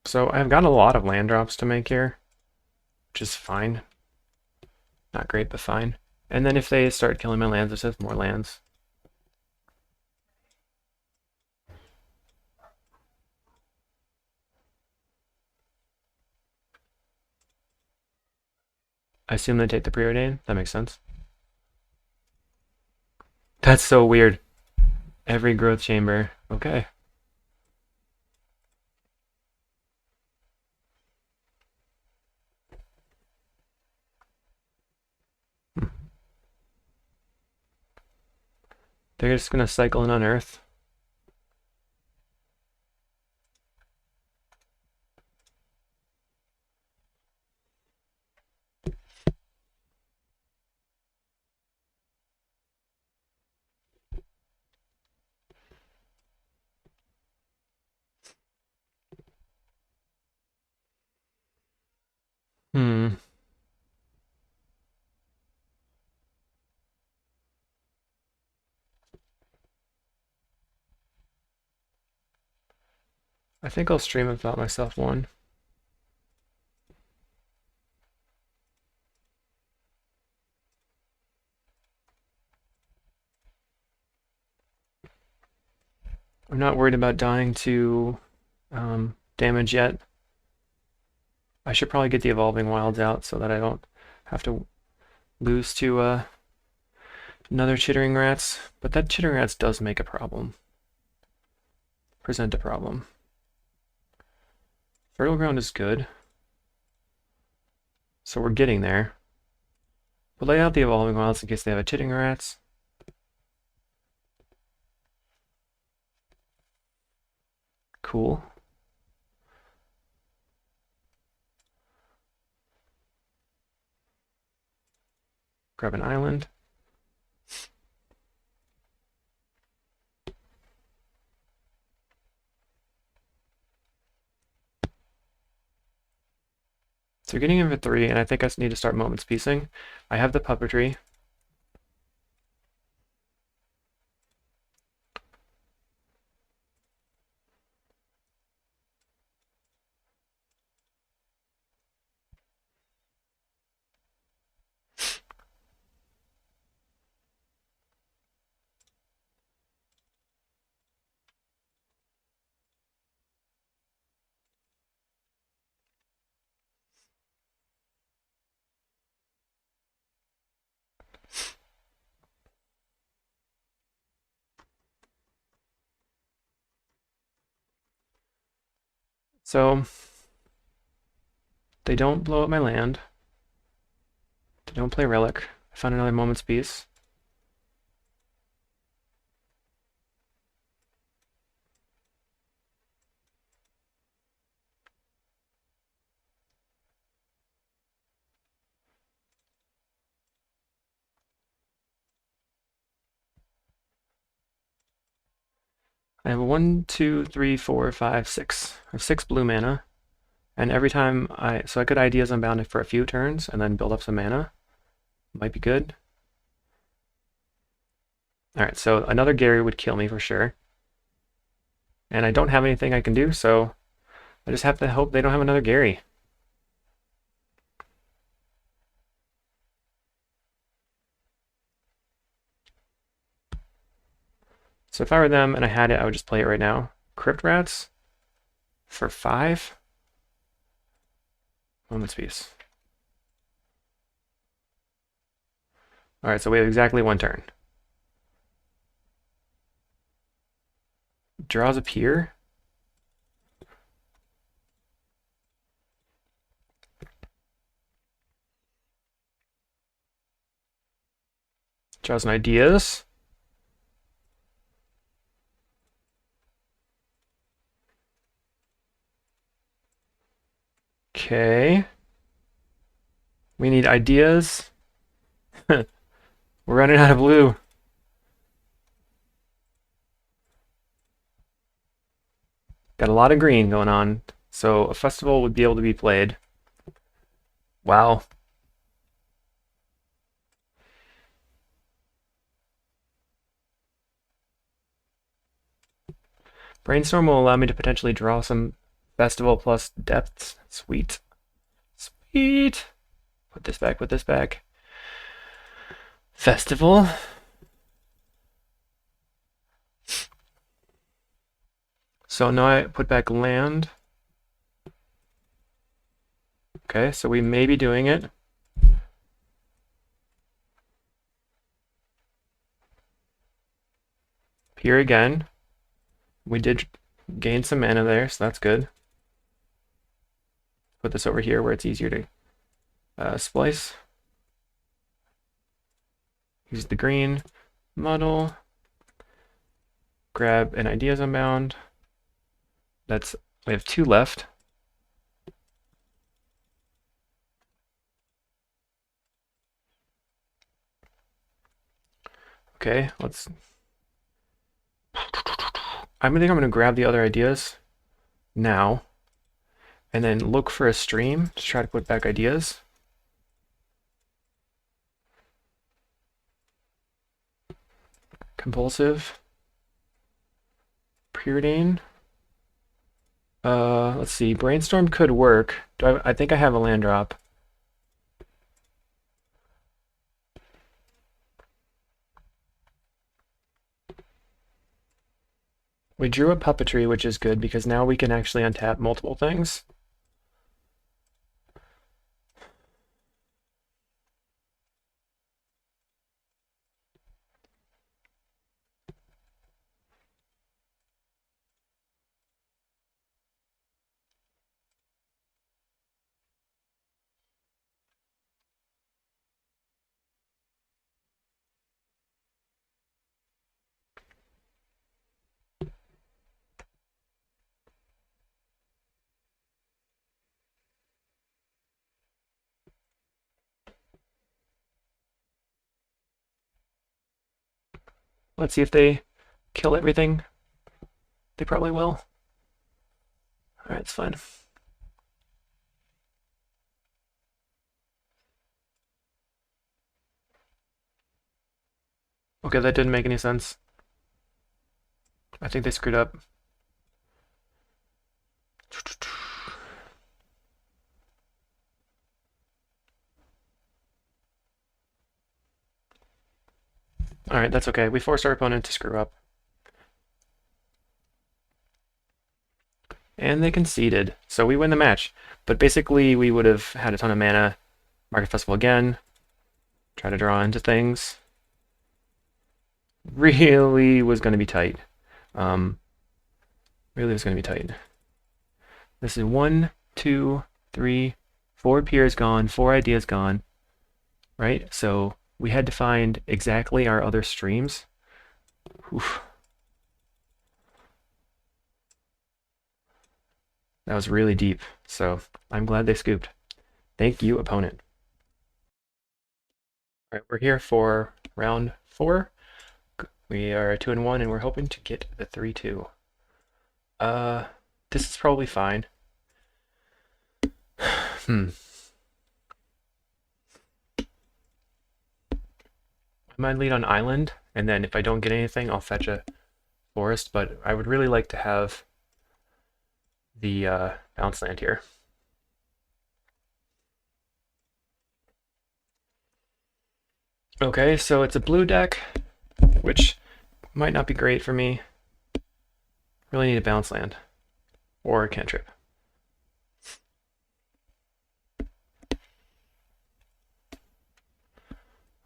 S1: So I've got a lot of land drops to make here, which is fine. Not great, but fine. And then if they start killing my lands, there's just more lands. I assume they take the preordain. That makes sense. That's so weird. Every growth chamber. Okay. They're just gonna cycle in on Earth. Hmm. I think I'll stream and thought myself one. I'm not worried about dying to damage yet. I should probably get the Evolving Wilds out so that I don't have to lose to another Chittering Rats. But that Chittering Rats does make a problem. Present a problem. Fertile Ground is good. So we're getting there. We'll lay out the Evolving Wilds in case they have a Chittering Rats. Cool. Grab an island. So we're getting in for 3, and I think I need to start Moments Piecing. I have the Puppetry. So they don't blow up my land. They don't play Relic. I found another Moment's Piece. I have 1, 2, 3, 4, 5, 6. I have 6 blue mana. And every time so I could Ideas Unbound it for a few turns and then build up some mana. Might be good. Alright, so another Gary would kill me for sure. And I don't have anything I can do, so I just have to hope they don't have another Gary. So if I were them and I had it, I would just play it right now. Crypt Rats for 5. Moment's Peace. Alright, so we have exactly 1 turn. Draws a Pier. Draws an Ideas. Okay. We need Ideas. We're running out of blue. Got a lot of green going on, so a festival would be able to be played. Wow. Brainstorm will allow me to potentially draw some festival plus depths. Sweet. Sweet. Put this back, put this back. Festival. So now I put back land. Okay, so we may be doing it. Here again, we did gain some mana there, so that's good. Put this over here where it's easier to splice. Use the green, muddle, grab an Ideas Unbound. We have 2 left. Okay, I think I'm going to grab the other ideas now, and then look for a stream to try to put back ideas. Compulsive. Preordain. Let's see. Brainstorm could work. I think I have a land drop. We drew a puppetry, which is good because now we can actually untap multiple things. Let's see if they kill everything. They probably will. Alright, it's fine. Okay, that didn't make any sense. I think they screwed up. Alright, that's okay. We forced our opponent to screw up. And they conceded, so we win the match. But basically, we would have had a ton of mana. Market Festival again. Try to draw into things. Really was going to be tight. Really was going to be tight. This is 1, 2, 3, 4 peers gone, 4 ideas gone. Right? So we had to find exactly our other streams. Oof. That was really deep, so I'm glad they scooped. Thank you, opponent. All right, we're here for round 4. We are 2-1, and we're hoping to get the 3-2. This is probably fine. I might lead on island, and then if I don't get anything, I'll fetch a forest, but I would really like to have the bounce land here. Okay, so it's a blue deck, which might not be great for me. Really need a bounce land or a cantrip.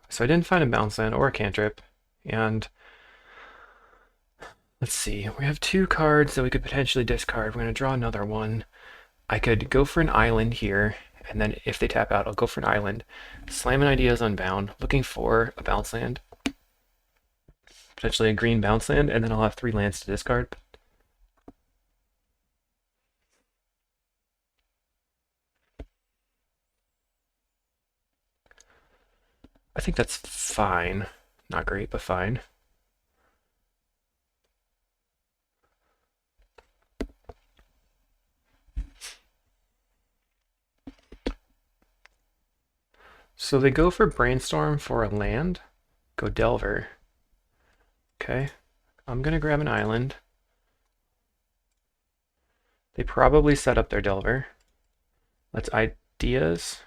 S1: So I didn't find a bounce land or a cantrip, and let's see, we have 2 cards that we could potentially discard. We're going to draw another one. I could go for an island here, and then if they tap out, I'll go for an island. Slam an Ideas Unbound, looking for a bounce land. Potentially a green bounce land, and then I'll have 3 lands to discard. I think that's fine. Not great, but fine. So they go for Brainstorm for a land. Go Delver. Okay. I'm going to grab an island. They probably set up their Delver. Let's Ideas.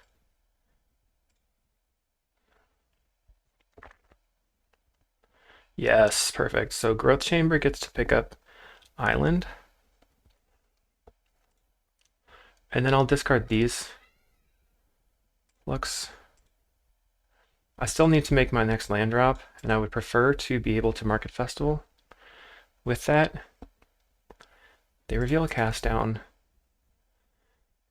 S1: Yes, perfect. So Growth Chamber gets to pick up Island. And then I'll discard these. Looks. I still need to make my next land drop, and I would prefer to be able to Market Festival. with that, they reveal a cast down.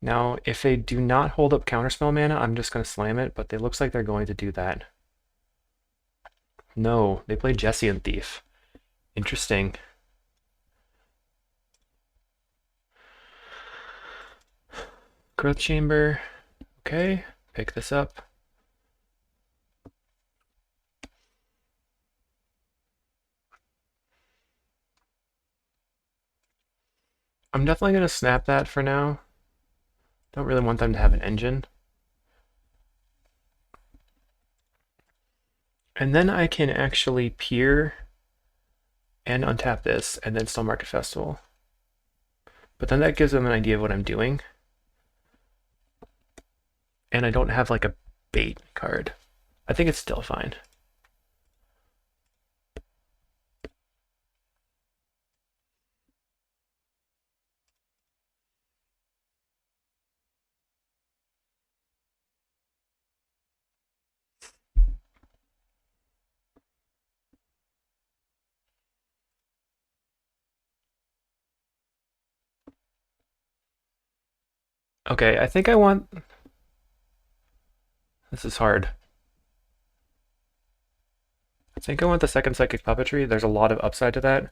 S1: Now, if they do not hold up counterspell mana, I'm just going to slam it, but it looks like they're going to do that. No, they play Jeskai and Thief. Interesting. Growth Chamber. Okay, pick this up. I'm definitely going to snap that for now. Don't really want them to have an engine. And then I can actually peer and untap this, and then Stone Market Festival. But then that gives them an idea of what I'm doing. And I don't have like a bait card. I think it's still fine. Okay, I think I want... This is hard. I think I want the second Psychic Puppetry. There's a lot of upside to that.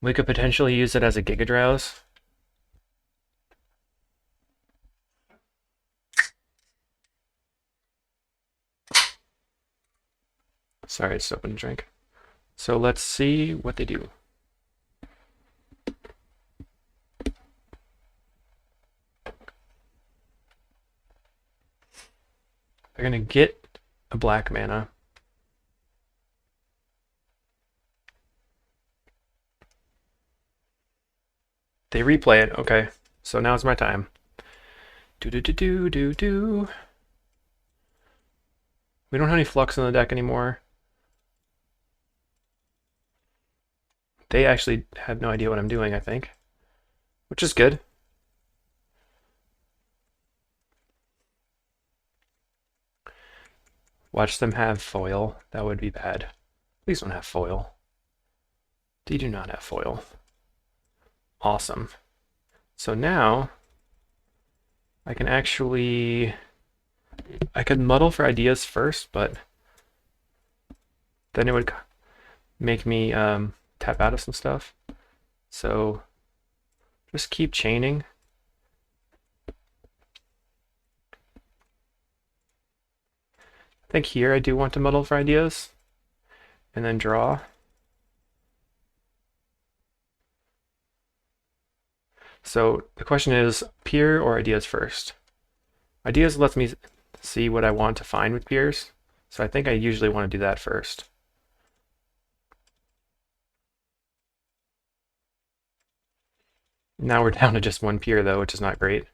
S1: We could potentially use it as a Giga Drowse. Sorry, I just opened a drink. So let's see what they do. They're gonna get a black mana. They replay it. Okay, so now's my time. Do do do do do do. We don't have any flux in the deck anymore. They actually have no idea what I'm doing, I think, which is good. Watch them have foil. That would be bad. Please don't have foil. They do not have foil. Awesome. So now I can actually... I could muddle for ideas first, but then it would make me tap out of some stuff. So just keep chaining. I think here I do want to muddle for ideas and then draw. So the question is, peer or ideas first? Ideas lets me see what I want to find with peers, so I think I usually want to do that first. Now we're down to just one peer though, which is not great.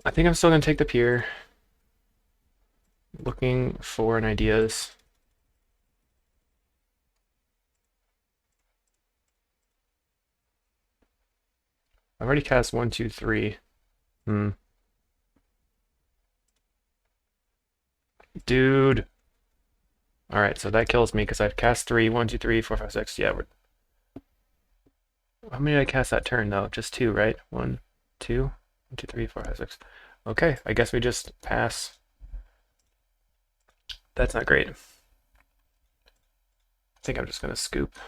S1: I think I'm still going to take the peer. Looking for an ideas. I've already cast 1, 2, 3. Dude. Alright, so that kills me because I've cast 3, 1, 2, 3, 4, 5, 6. Yeah, we're... How many did I cast that turn though? Just 2, right? 1, 2, 1, 2, 3, 4, 5, 6. Okay, I guess we just pass. That's not great. I think I'm just gonna scoop.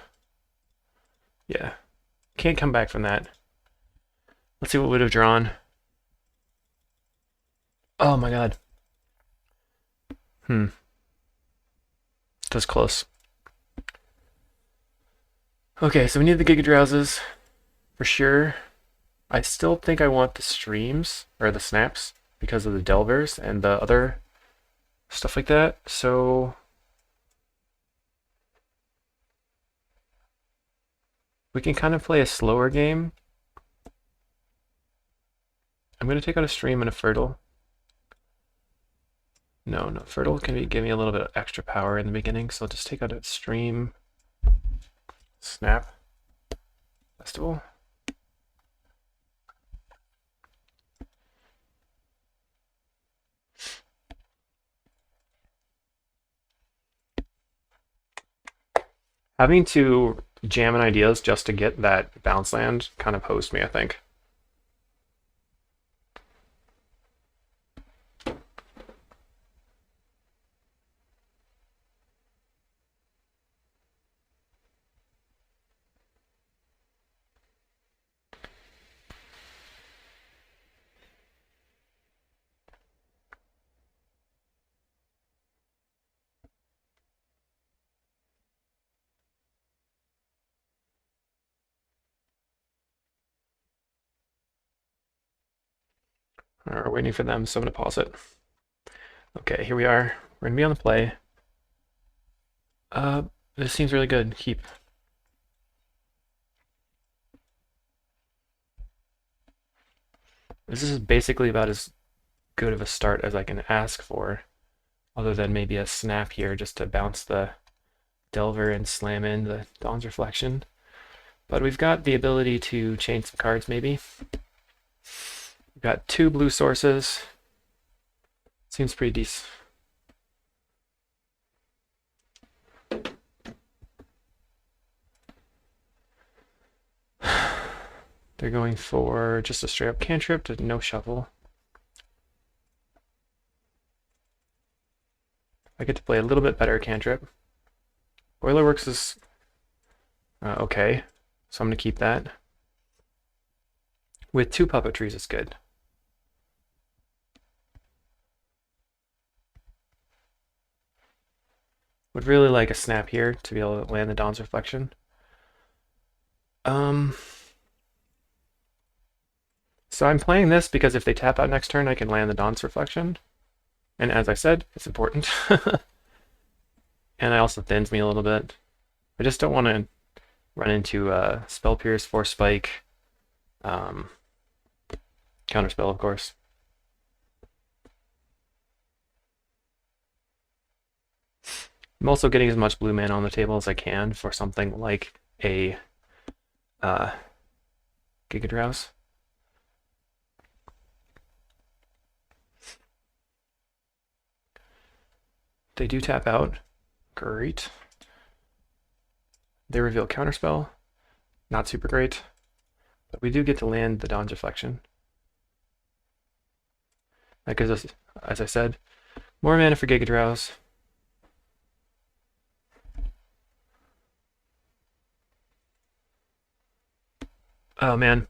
S1: Yeah. Can't come back from that. Let's see what would have drawn. Oh my god. That's close. Okay, so we need the Giga Drowses for sure. I still think I want the streams, or the snaps, because of the Delvers and the other stuff like that. So we can kind of play a slower game. I'm going to take out a stream and a fertile. No, fertile can give me a little bit of extra power in the beginning, so I'll just take out a stream, snap, festival. Having to jam in ideas just to get that bounce land kind of hosed me, I think. We're waiting for them, so I'm going to pause it. Okay, here we are. We're going to be on the play. This seems really good. Keep. This is basically about as good of a start as I can ask for, other than maybe a snap here just to bounce the Delver and slam in the Dawn's Reflection. But we've got the ability to change some cards, maybe. We've got 2 blue sources. Seems pretty decent. They're going for just a straight up cantrip to no shuffle. I get to play a little bit better cantrip. Boilerworks is okay, so I'm going to keep that. With 2 puppetries, it's good. Would really like a snap here to be able to land the Dawn's Reflection. So I'm playing this because if they tap out next turn, I can land the Dawn's Reflection. And as I said, it's important. And it also thins me a little bit. I just don't want to run into Spell Pierce, Force Spike, Counterspell, of course. I'm also getting as much blue mana on the table as I can for something like a Giga Drowse. They do tap out. Great. They reveal Counterspell. Not super great. But we do get to land the Dawn's Reflection. That gives us, as I said, more mana for Giga Drowse. Oh man.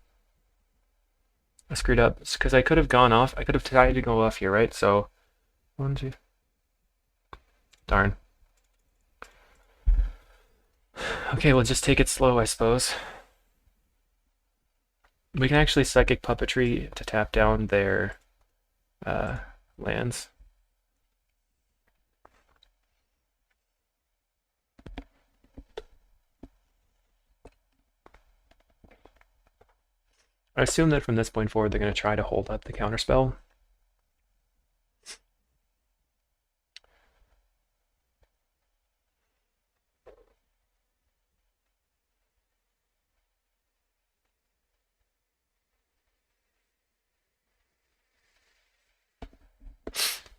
S1: I screwed up. Because I could have gone off. I could have tried to go off here, right? So, 1, 2. Darn. Okay, we'll just take it slow, I suppose. We can actually Psychic Puppetry to tap down their lands. I assume that from this point forward, they're going to try to hold up the Counterspell.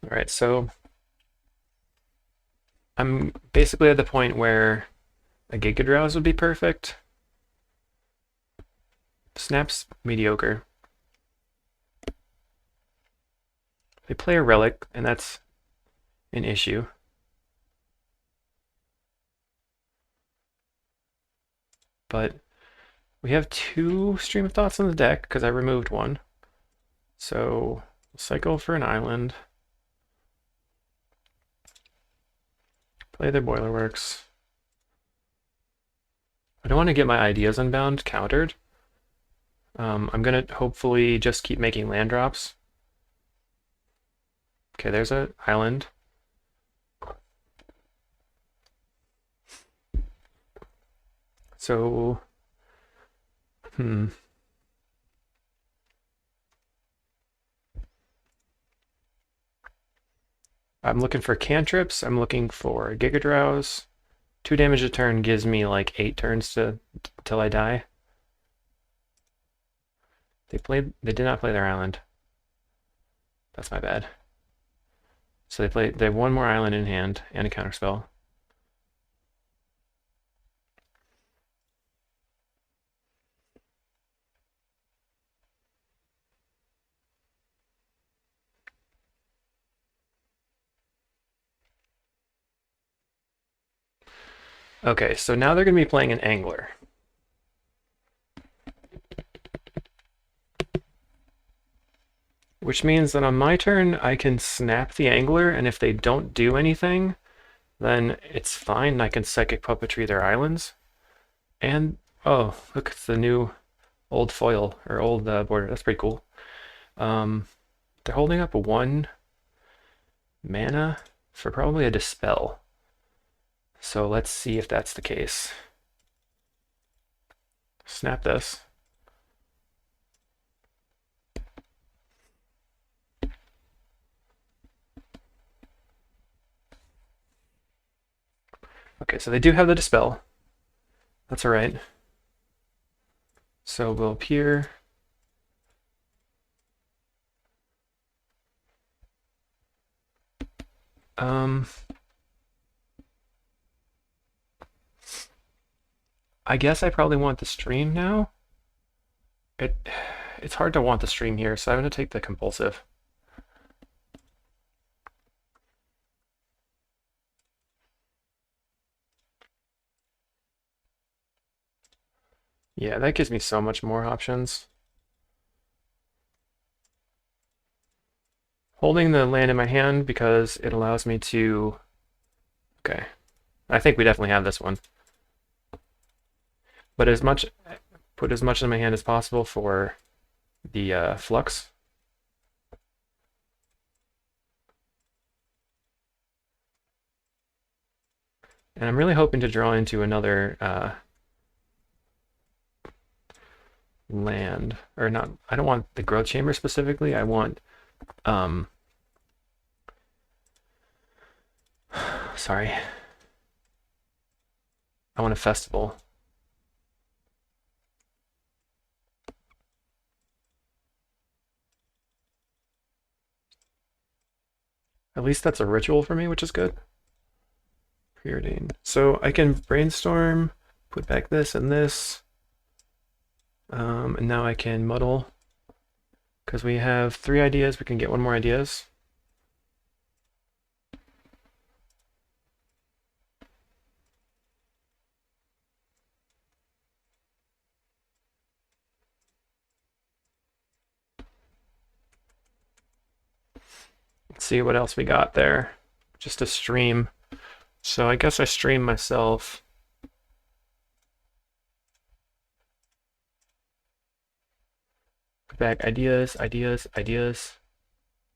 S1: All right, so I'm basically at the point where a Giga Drowse would be perfect. Snap's mediocre. They play a Relic, and that's an issue. But we have 2 Stream of Thoughts on the deck, because I removed one. So, cycle for an island. Play their Boilerworks. I don't want to get my ideas unbound countered. I'm going to hopefully just keep making land drops. Okay, there's an island. So, I'm looking for cantrips. I'm looking for Giga Drowse. 2 damage a turn gives me like 8 turns till I die. They did not play their island. That's my bad. So they have 1 more island in hand and a counterspell. Okay, so now they're going to be playing an angler. Which means that on my turn, I can snap the angler, and if they don't do anything, then it's fine. I can psychic puppetry their islands. And, oh, look, it's the new old foil, or old border. That's pretty cool. They're holding up 1 mana for probably a Dispel. So let's see if that's the case. Snap this. Okay, so they do have the Dispel. That's all right. So we'll appear. I guess I probably want the stream now. It's hard to want the stream here, so I'm going to take the compulsive. Yeah, that gives me so much more options. Holding the land in my hand because it allows me to... Okay, I think we definitely have this one. But put as much in my hand as possible for the flux. And I'm really hoping to draw into another land, or not. I don't want the growth chamber specifically. I want sorry. I want a festival. At least that's a ritual for me, which is good. Preordained. So I can brainstorm, put back this and this. And now I can muddle. Because we have 3 ideas, we can get 1 more ideas. Let's see what else we got there. Just a stream. So I guess I stream myself. Put back ideas, ideas, ideas.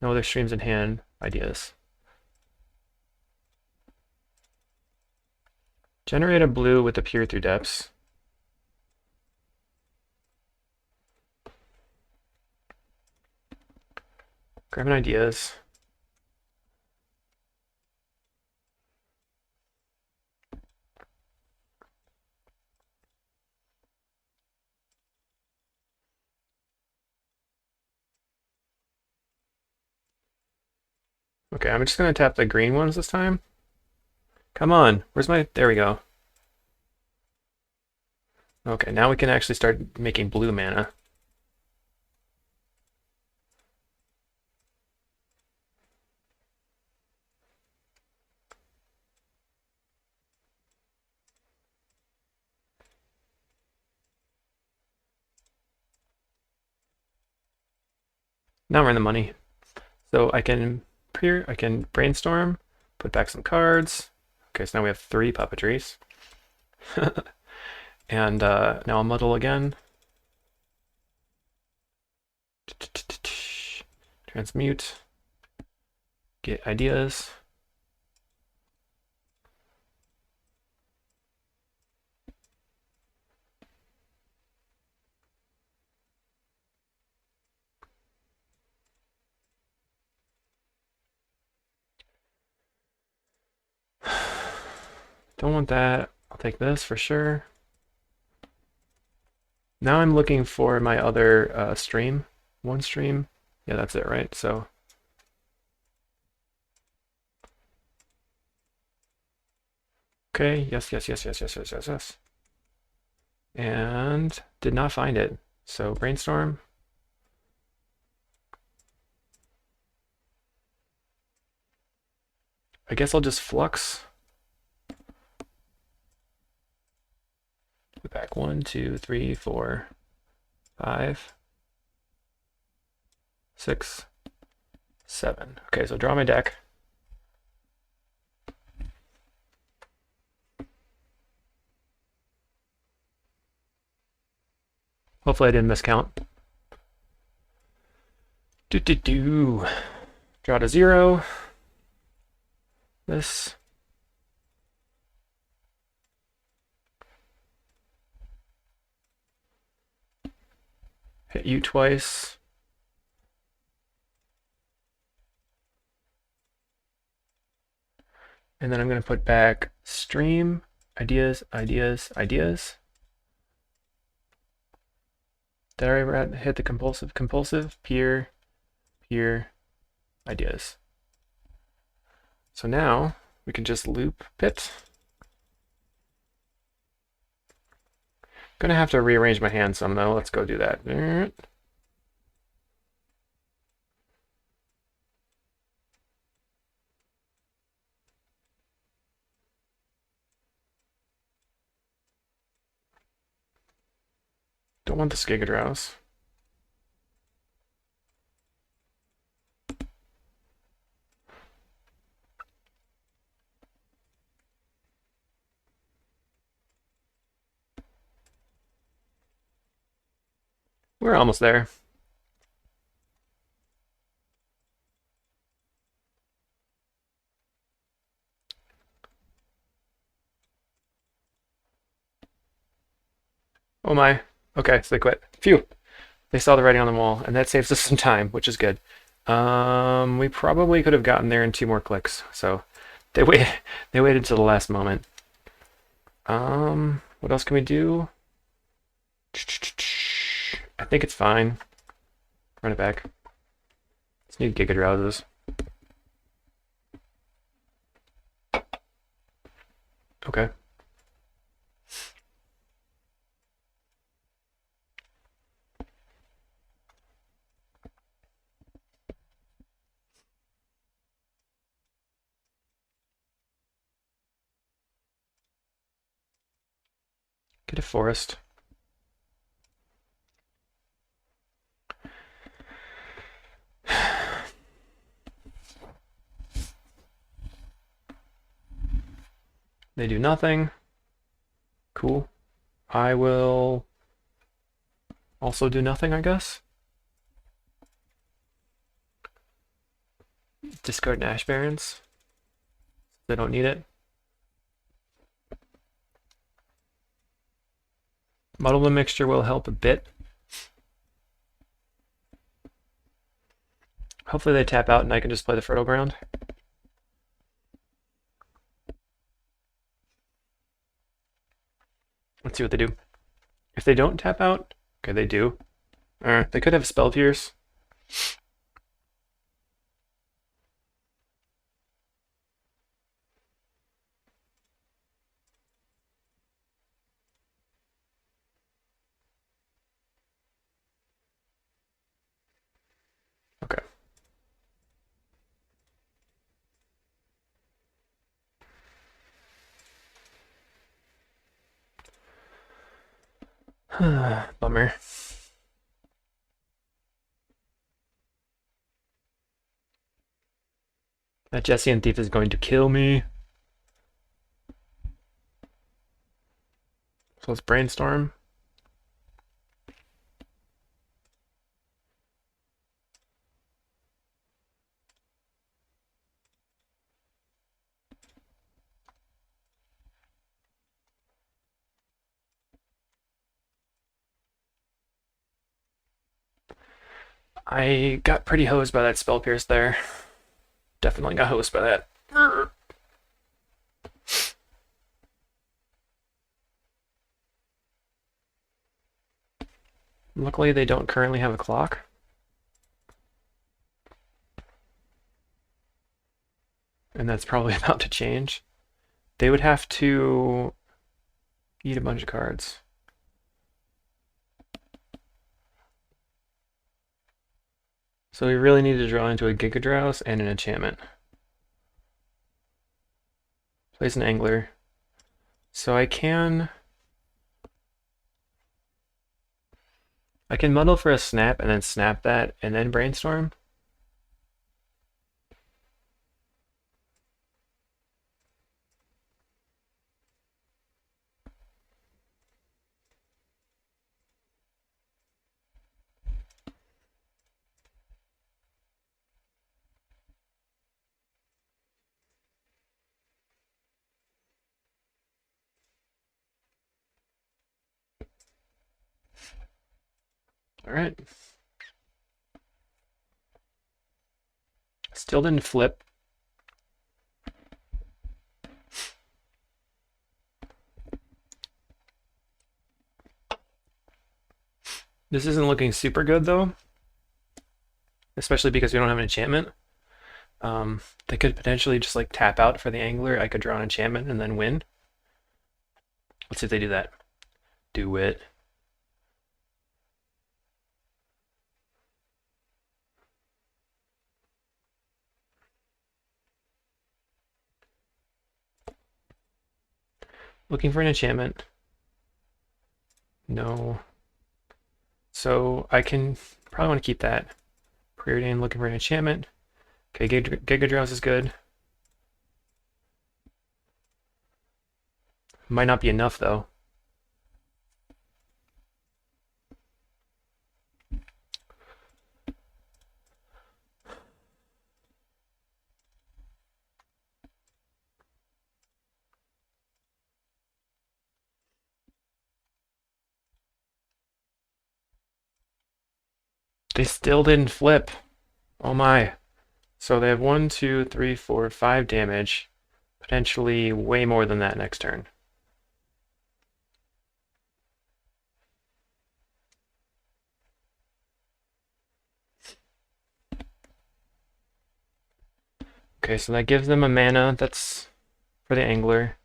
S1: No other streams in hand. Ideas. Generate a blue with the peer through depths. Grabbing ideas. Okay, I'm just going to tap the green ones this time. Come on, where's my... There we go. Okay, now we can actually start making blue mana. Now we're in the money. So I can brainstorm, put back some cards. Okay, so now we have 3 puppetries. And now I'll muddle again. Transmute. Get ideas. Don't want that. I'll take this for sure. Now I'm looking for my other stream. 1 stream. Yeah, that's it, right? So okay, yes, yes, yes, yes, yes, yes, yes, yes. And did not find it. So brainstorm. I guess I'll just flux. Put back 1, 2, 3, 4, 5, 6, 7. Okay, so draw my deck. Hopefully I didn't miscount. Draw to 0. This. Hit you twice. And then I'm going to put back stream, ideas, ideas, ideas. Did I ever hit the compulsive? Compulsive, peer, peer, ideas. So now we can just loop bit. Gonna have to rearrange my hand some though. Let's go do that. Don't want the Gigadrouse. We're almost there. Oh my. Okay, so they quit. Phew. They saw the writing on the wall, and that saves us some time, which is good. We probably could have gotten there in 2 more clicks, so they waited till the last moment. What else can we do? I think it's fine. Run it back. Let's need Gigadrouses. Okay. Get a forest. They do nothing. Cool. I will also do nothing, I guess. Discard an Ash Barrens. They don't need it. Muddle the Mixture will help a bit. Hopefully they tap out and I can just play the Fertile Ground. Let's see what they do. If they don't tap out, okay, they do. They could have Spell Pierce. Okay. Bummer. That Jeskai Thief is going to kill me. So let's brainstorm. I got pretty hosed by that Spell Pierce there. Definitely got hosed by that. Luckily, they don't currently have a clock. And that's probably about to change. They would have to eat a bunch of cards. So we really need to draw into a Gigadrouse and an enchantment. Plays an Angler. So I can I can muddle for a snap and then snap that and then brainstorm. All right. Still didn't flip. This isn't looking super good though, especially because we don't have an enchantment. They could potentially just like tap out for the angler. I could draw an enchantment and then win. Let's see if they do that. Do it. Looking for an enchantment. No. So I can probably want to keep that. Preordain looking for an enchantment. Okay, Giga Drowse is good. Might not be enough though. They still didn't flip. Oh my. So they have 1, 2, 3, 4, 5 damage. Potentially way more than that next turn. Okay, so that gives them a mana that's for the angler.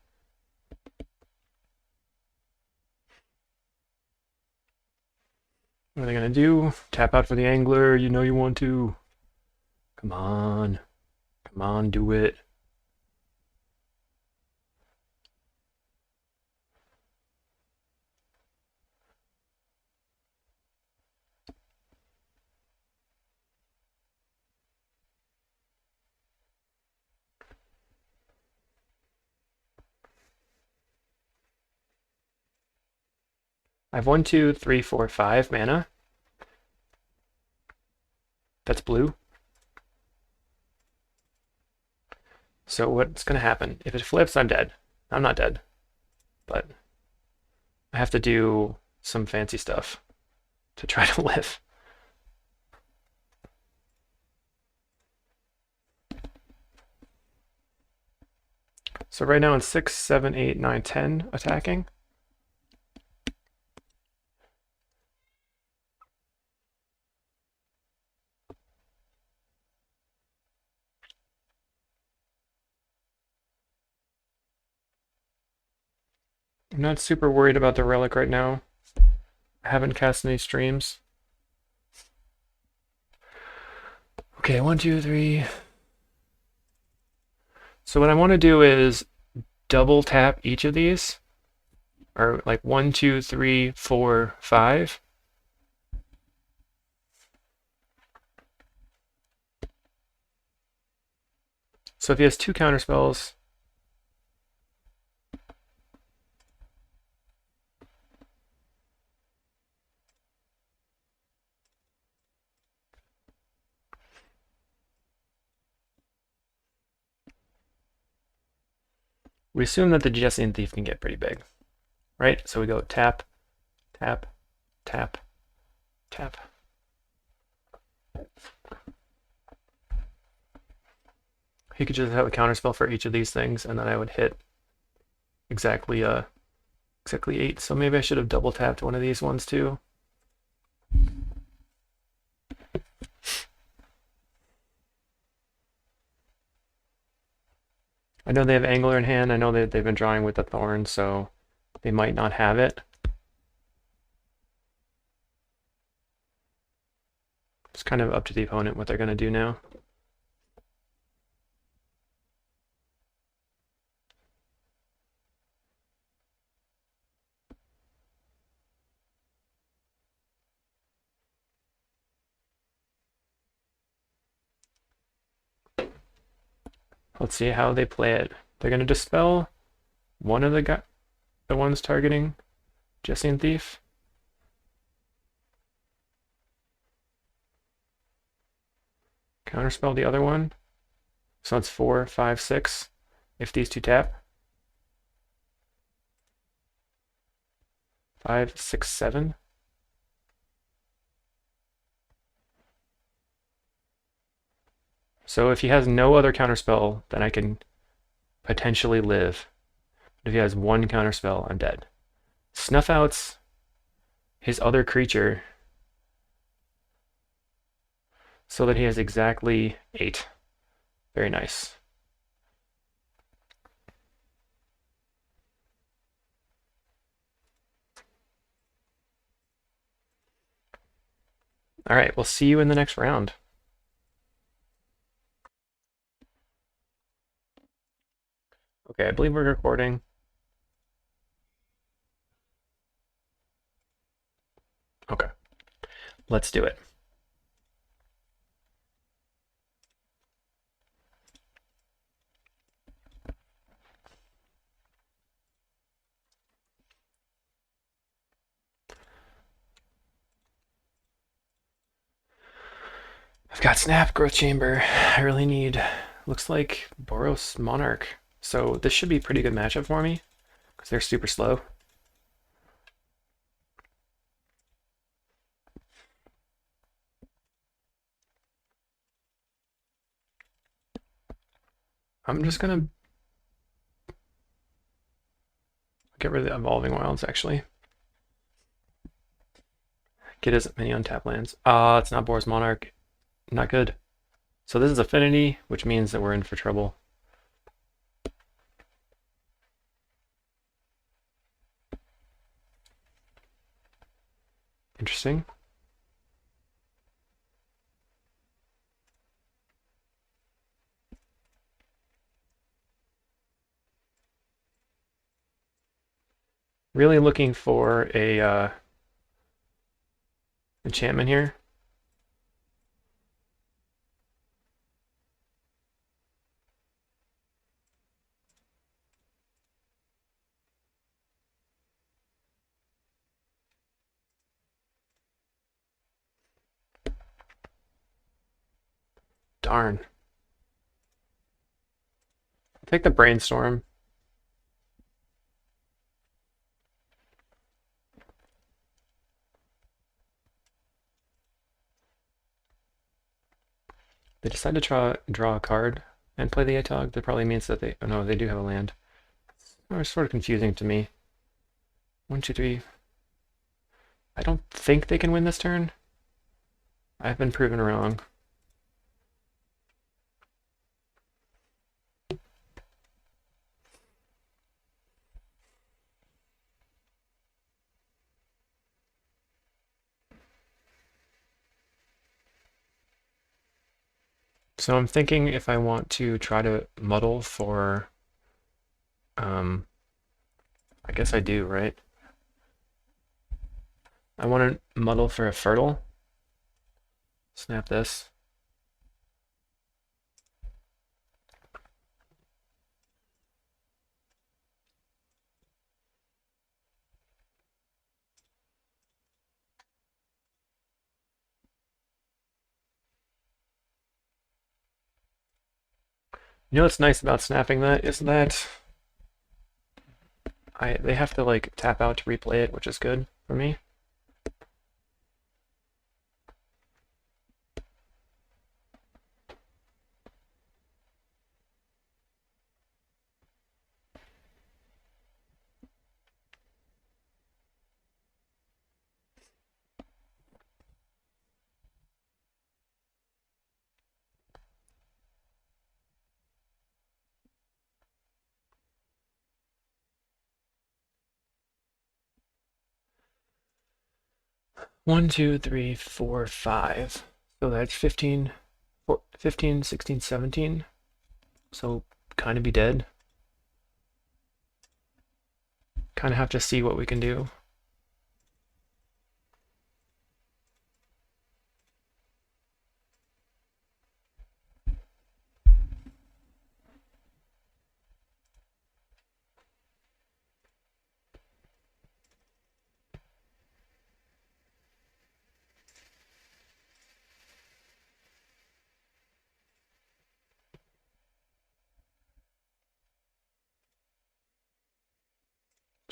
S1: What are they gonna do? Tap out for the angler, you know you want to. Come on. Come on, do it. I have 1, 2, 3, 4, 5 mana. That's blue. So what's gonna happen? If it flips, I'm dead. I'm not dead. But I have to do some fancy stuff to try to live. So right now it's 6, 7, 8, 9, 10 attacking. I'm not super worried about the relic right now. I haven't cast any streams. Okay, 1, 2, 3. So what I want to do is double tap each of these, or like 1, 2, 3, 4, 5. So if he has 2 counterspells, we assume that the Jeskai Thief can get pretty big, right? So we go tap, tap, tap, tap. He could just have a counterspell for each of these things, and then I would hit exactly 8. So maybe I should have double tapped one of these ones too. I know they have Angler in hand. I know that they've been drawing with the Thorn, so they might not have it. It's kind of up to the opponent what they're going to do now. Let's see how they play it. They're gonna dispel one of the ones targeting Jesse and Thief. Counterspell the other one. So it's 4, 5, 6. If these two tap. 5, 6, 7. So if he has no other counterspell, then I can potentially live. But if he has one counterspell, I'm dead. Snuff outs his other creature so that he has exactly 8. Very nice. All right, we'll see you in the next round. Okay, I believe we're recording. Okay, let's do it. I've got Snap, Growth Chamber. I really need, looks like Boros Monarch. So this should be a pretty good matchup for me because they're super slow. I'm just gonna get rid of the Evolving Wilds, actually. Get as many untapped lands. It's not Boros Monarch. Not good. So this is Affinity, which means that we're in for trouble. Interesting. Really looking for a enchantment here. Darn. I'll take the Brainstorm. They decide to draw a card and play the Atog. That probably means that they, oh no, they do have a land. It's sort of confusing to me. 1, 2, 3. I don't think they can win this turn. I've been proven wrong. So I'm thinking if I want to try to muddle for, I guess I do, right? I want to muddle for a fertile. Snap this. You know what's nice about snapping that is that they have to like tap out to replay it, which is good for me. One, 2, 3, 4, 5. So that's 15, 15, 16, 17. So kind of be dead. Kind of have to see what we can do.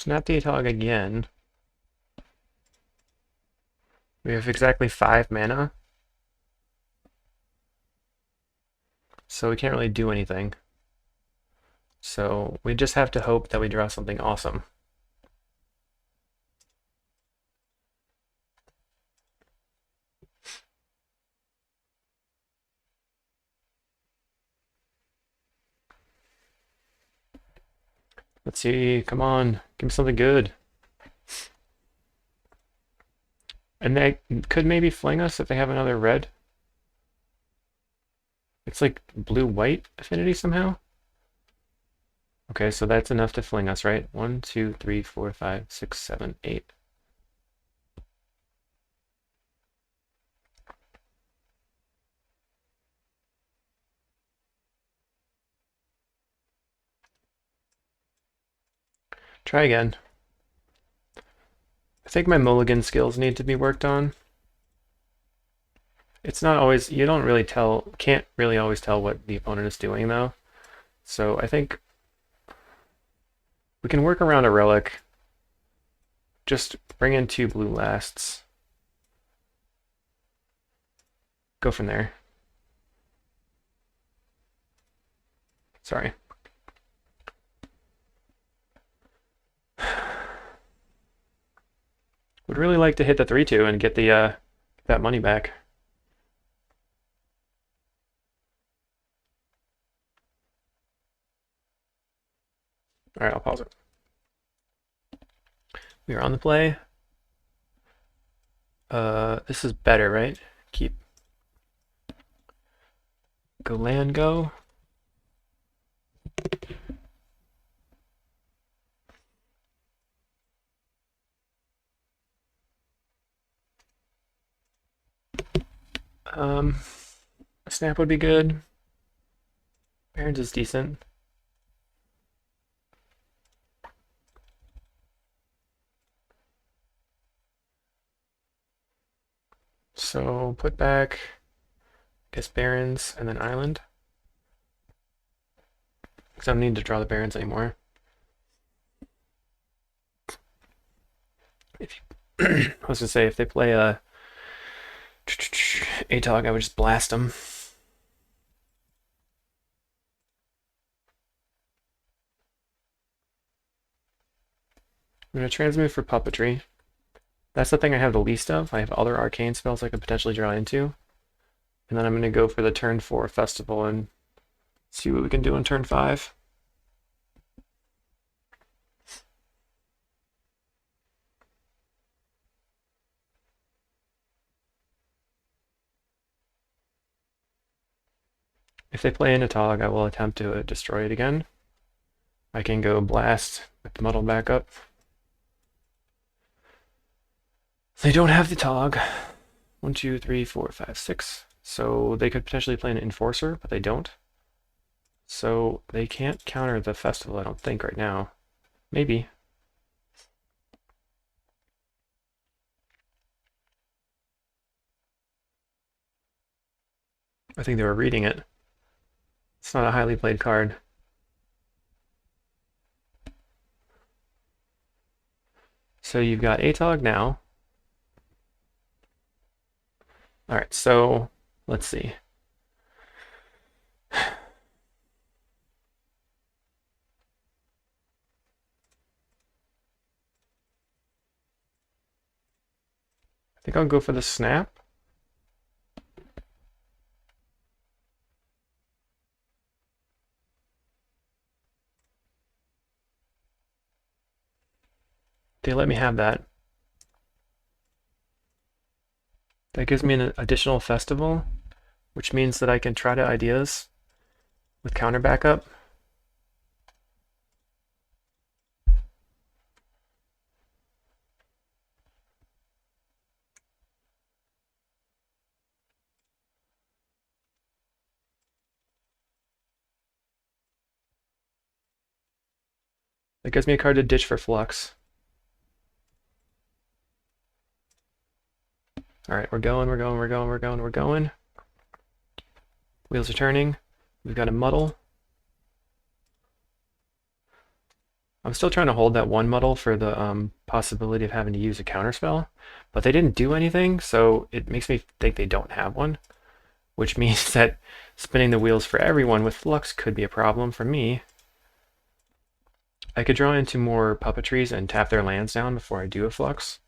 S1: Snap the Atog again. We have exactly 5 mana. So we can't really do anything. So we just have to hope that we draw something awesome. Let's see, come on, give me something good. And they could maybe fling us if they have another red. It's like blue-white affinity somehow. Okay, so that's enough to fling us, right? 1, 2, 3, 4, 5, 6, 7, 8. Try again. I think my mulligan skills need to be worked on. It's not always, you don't really tell, can't really always tell what the opponent is doing though. So I think we can work around a relic. Just bring in 2 blue lasts. Go from there. Sorry. Would really like to hit the 3/2 and get the that money back. All right, I'll pause it. We are on the play. This is better, right? Keep. Go land, go. A snap would be good. Barons is decent. So put back, I guess Barons and then Island. Because I don't need to draw the Barons anymore. If you I was gonna say if they play a Atog, I would just blast them. I'm gonna transmute for puppetry. That's the thing I have the least of. I have other arcane spells I could potentially draw into. And then I'm gonna go for the turn 4 festival and see what we can do in turn 5. If they play an Atog, I will attempt to destroy it again. I can go blast with the muddle back up. They don't have the Tog. 1, 2, 3, 4, 5, 6. So they could potentially play an Enforcer, but they don't. So they can't counter the festival, I don't think, right now. Maybe. I think they were reading it. It's not a highly played card. So you've got Atog now. Alright, so let's see. I think I'll go for the snap. They let me have that. That gives me an additional festival, which means that I can try to ideas with counter backup. That gives me a card to ditch for Flux. Alright, we're going. Wheels are turning. We've got a muddle. I'm still trying to hold that one muddle for the possibility of having to use a counterspell, but they didn't do anything, so it makes me think they don't have one, which means that spinning the wheels for everyone with Flux could be a problem for me. I could draw into more puppetries and tap their lands down before I do a Flux.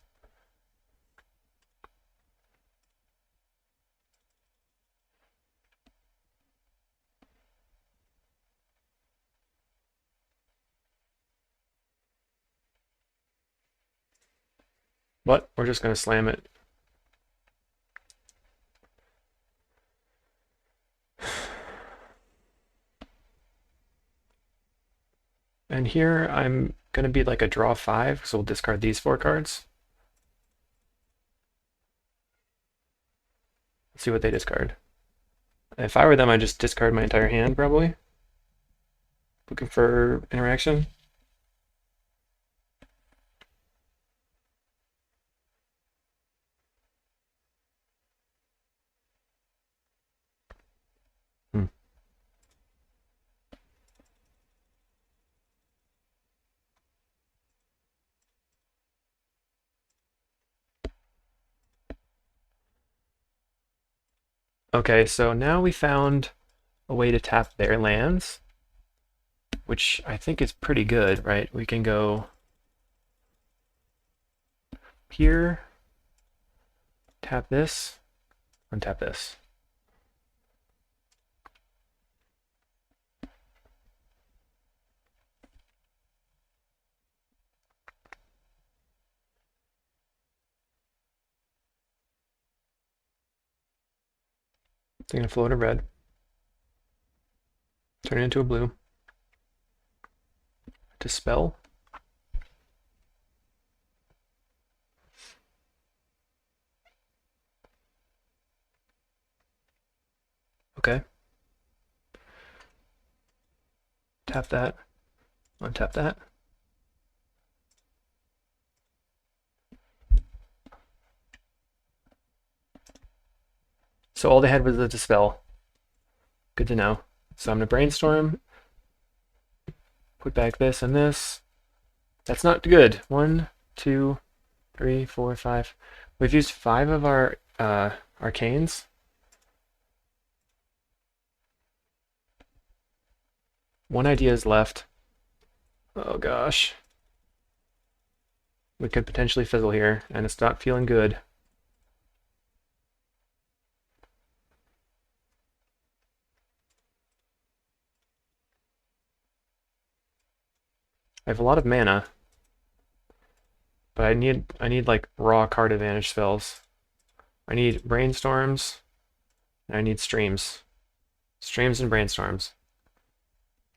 S1: But we're just going to slam it. And here I'm going to be like a draw 5, so we'll discard these 4 cards. Let's see what they discard. If I were them, I'd just discard my entire hand, probably. Looking for interaction. Okay, so now we found a way to tap their lands, which I think is pretty good, right? We can go here, tap this, untap this. It's going to float a red, turn it into a blue, dispel. Okay. Tap that, untap that. So all they had was the dispel. Good to know. So I'm going to brainstorm, put back this and this. That's not good. 1, 2, 3, 4, 5. We've used 5 of our arcanes. One idea is left. Oh gosh. We could potentially fizzle here, and it's not feeling good. I have a lot of mana, but I need like raw card advantage spells. I need brainstorms, and I need streams. Streams and brainstorms.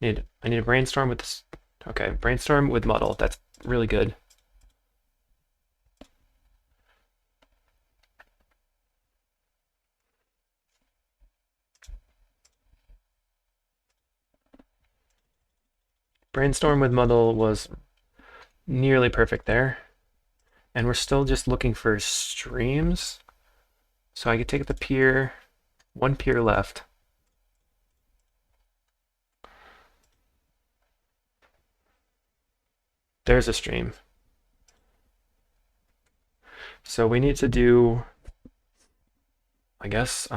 S1: I need a brainstorm with this. Okay, brainstorm with muddle. That's really good. Brainstorm with muddle was nearly perfect there. And we're still just looking for streams. So I could take the pier, 1 pier left. There's a stream. So we need to do, I guess,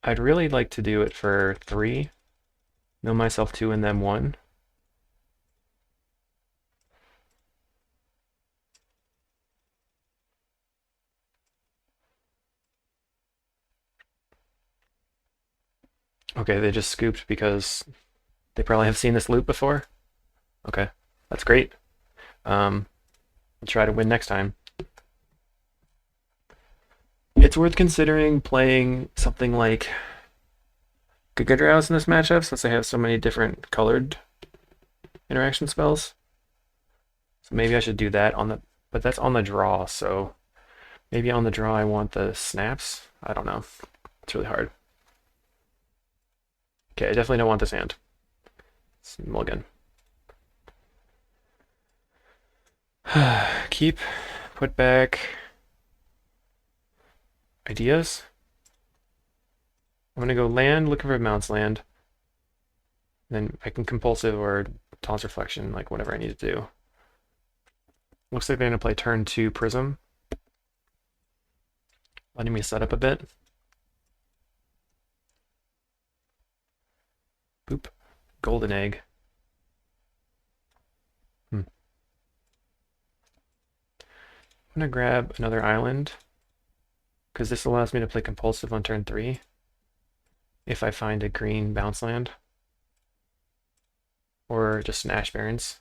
S1: I'd really like to do it for 3. Mill myself 2 and then 1. Okay, they just scooped because they probably have seen this loop before. Okay, that's great. I'll try to win next time. It's worth considering playing something like Gigadrows in this matchup since they have so many different colored interaction spells. So maybe I should do that on the, but that's on the draw, so maybe on the draw I want the snaps. I don't know. It's really hard. Okay, I definitely don't want this hand. It's mulligan. Keep, put back ideas. I'm gonna go land, looking for a mounts land. then I can compulsive or Taunts Reflection, like whatever I need to do. Looks like they're going to play turn 2 Prism, letting me set up a bit. Boop. Golden Egg. I'm going to grab another island, because this allows me to play compulsive on turn 3 if I find a green bounce land, or just an Ash Barrens.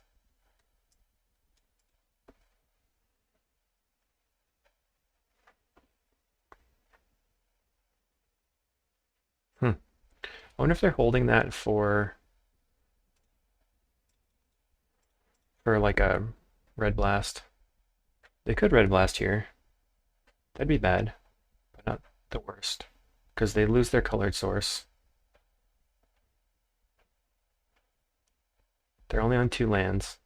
S1: I wonder if they're holding that for like a Red Blast. They could Red Blast here. That'd be bad, but not the worst, because they lose their colored source. They're only on 2 lands.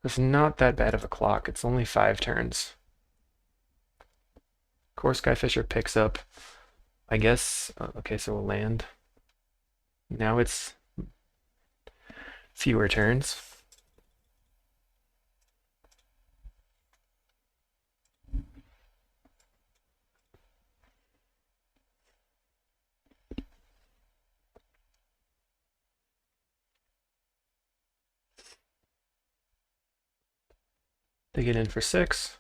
S1: It's not that bad of a clock. It's only 5 turns. Core Skyfisher picks up, I guess, okay, so we'll land. Now it's fewer turns. They get in for 6.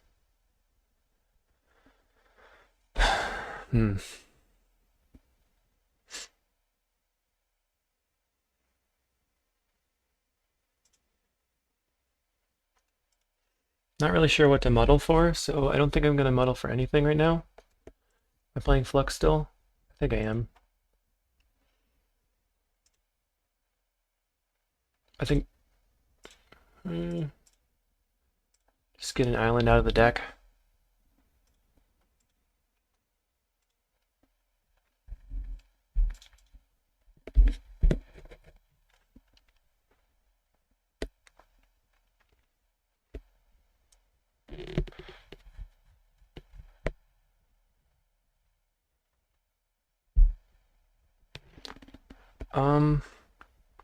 S1: Not really sure what to muddle for, so I don't think I'm going to muddle for anything right now. Am I playing Flux still? I think I am. I think... just get an island out of the deck.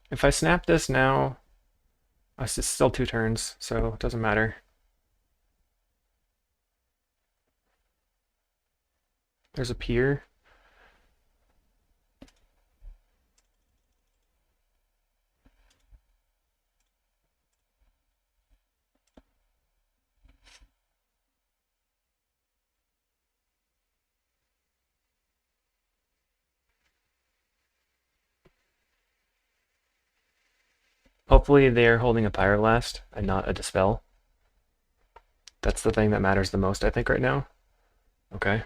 S1: If I snap this now, it's still 2 turns, so it doesn't matter. There's a pier. Hopefully they're holding a Pyroblast and not a Dispel. That's the thing that matters the most, I think, right now. Okay.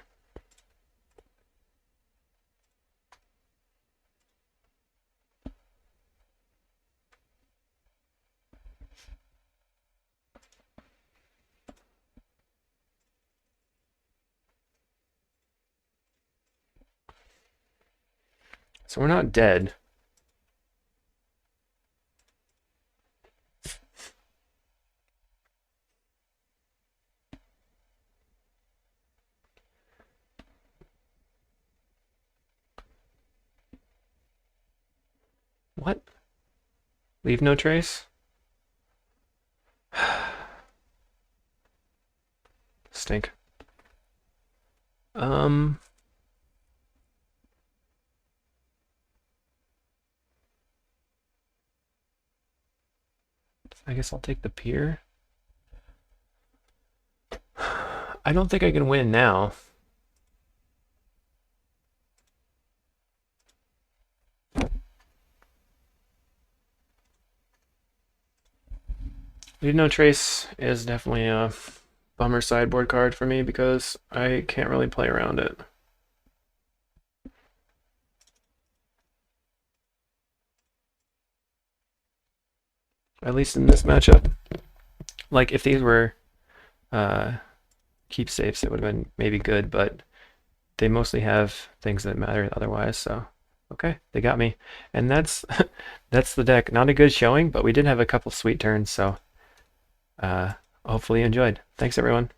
S1: So we're not dead. What? Leave no trace? Stink. I guess I'll take the pier. I don't think I can win now. Leave no trace is definitely a bummer sideboard card for me because I can't really play around it. At least in this matchup. Like, if these were keepsakes, it would have been maybe good, but they mostly have things that matter otherwise, so okay, they got me. And that's that's the deck. Not a good showing, but we did have a couple sweet turns, so hopefully you enjoyed. Thanks, everyone.